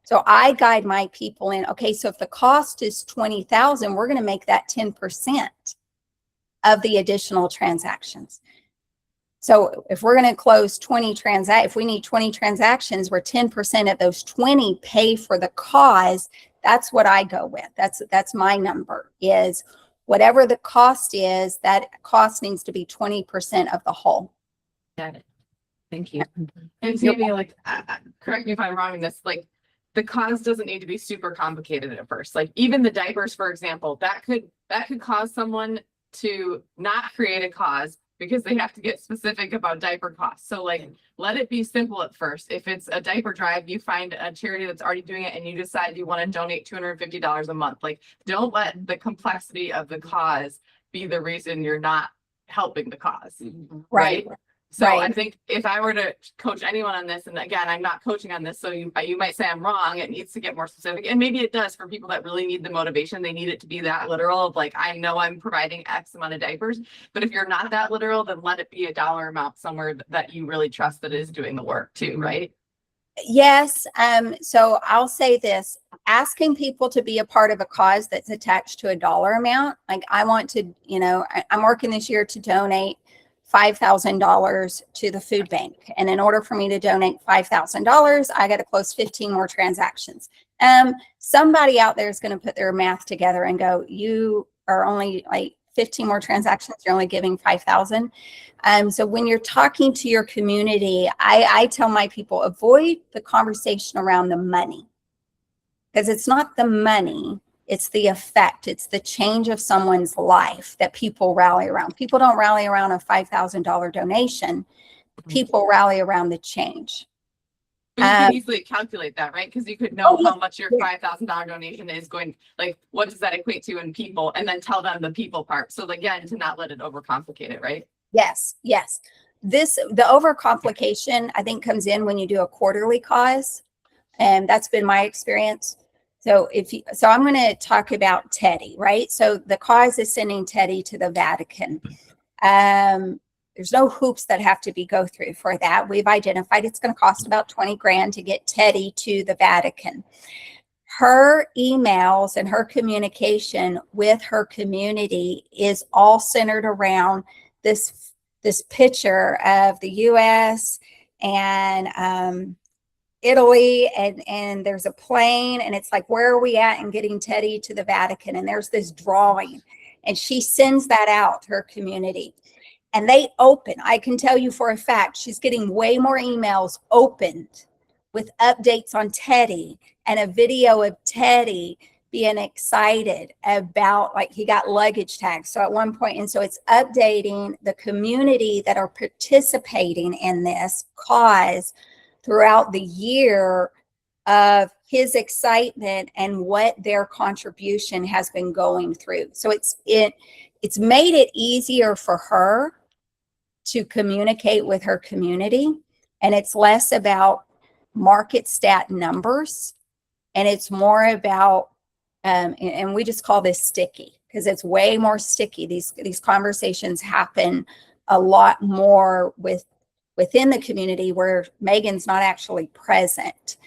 So I guide my people in, okay, so if the cost is $20,000, we're going to make that 10% of the additional transactions. So if we're going to close 20 if we need 20 transactions where 10% of those 20 pay for the cause, that's what I go with. That's my number, is whatever the cost is, that cost needs to be 20% of the whole. Got it. Thank you. And Tammy, correct me if I'm wrong in this, the cause doesn't need to be super complicated at first. Like even the diapers, for example, that could cause someone to not create a cause because they have to get specific about diaper costs. So let it be simple at first. If it's a diaper drive, you find a charity that's already doing it and you decide you want to donate $250 a month. Don't let the complexity of the cause be the reason you're not helping the cause. Right. So I think if I were to coach anyone on this, and again, I'm not coaching on this, so you might say I'm wrong. It needs to get more specific, and maybe it does for people that really need the motivation. They need it to be that literal of I know I'm providing X amount of diapers, but if you're not that literal, then let it be a dollar amount somewhere that you really trust that is doing the work too, right? Yes. So I'll say this, asking people to be a part of a cause that's attached to a dollar amount. I want to, I'm working this year to donate $5,000 to the food bank. And in order for me to donate $5,000, I got to close 15 more transactions. Somebody out there is going to put their math together and go, you are only like 15 more transactions. You're only giving 5,000. So when you're talking to your community, I tell my people, avoid the conversation around the money, because it's not the money. It's the effect. It's the change of someone's life that people rally around. People don't rally around a $5,000 donation. People rally around the change. But you can easily calculate that, right? Because you could know how much your $5,000 donation is going, like, what does that equate to in people, and then tell them the people part. So again, to not let it overcomplicate it, right? Yes, yes. The overcomplication, I think, comes in when you do a quarterly cause. And that's been my experience. So so I'm going to talk about Teddy, right? So the cause is sending Teddy to the Vatican. There's no hoops that have to go through for that. We've identified it's going to cost about 20 grand to get Teddy to the Vatican. Her emails and her communication with her community is all centered around this picture of the US and Italy, and there's a plane, and it's like, where are we at in getting Teddy to the Vatican? And there's this drawing, and she sends that out to her community, and they open. I can tell you for a fact, she's getting way more emails opened with updates on Teddy and a video of Teddy being excited about, like, he got luggage tags. So at one point, and so it's updating the community that are participating in this cause throughout the year of his excitement and what their contribution has been going through. So it's made it easier for her to communicate with her community, and it's less about market stat numbers, and it's more about and we just call this sticky, because it's way more sticky. These conversations happen a lot more within the community where Megan's not actually present.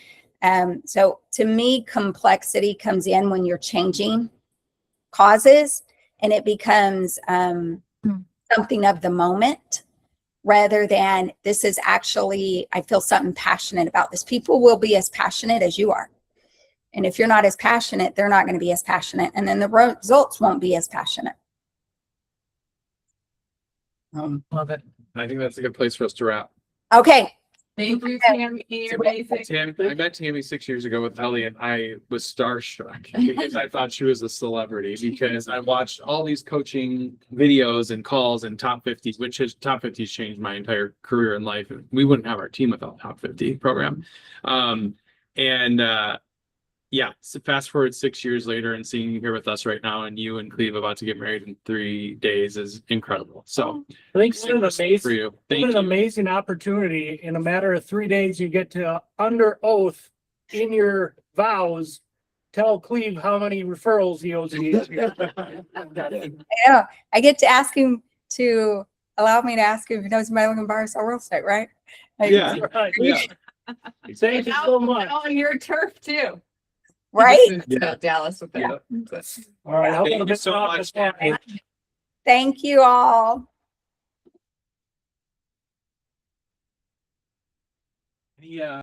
So to me, complexity comes in when you're changing causes, and it becomes something of the moment rather than this is actually, I feel something passionate about this. People will be as passionate as you are. And if you're not as passionate, they're not going to be as passionate. And then the results won't be as passionate. Love it. I think that's a good place for us to wrap. Okay. Thank you, Tammy. You're amazing. I met Tammy 6 years ago with Ellie, and I was starstruck because I thought she was a celebrity, because I watched all these coaching videos and calls and top 50s, which has top 50s changed my entire career in life. We wouldn't have our team without top 50 program. Yeah, so fast forward 6 years later and seeing you here with us right now, and you and Cleve about to get married in 3 days is incredible. So I think it's been amazing for you. Thank an you. amazing opportunity. In a matter of 3 days, you get to, under oath in your vows, tell Cleve how many referrals he owes you. Yeah, I get to ask him to allow me to ask him if he knows my Logan Bar or real estate, right? Like, Yeah. Right. Yeah. Thank you so much. On your turf too. right? Yeah. Dallas with that. Yeah. All right. I'll Thank put you a so bit on much, the Tammy. Thank you all. Yeah.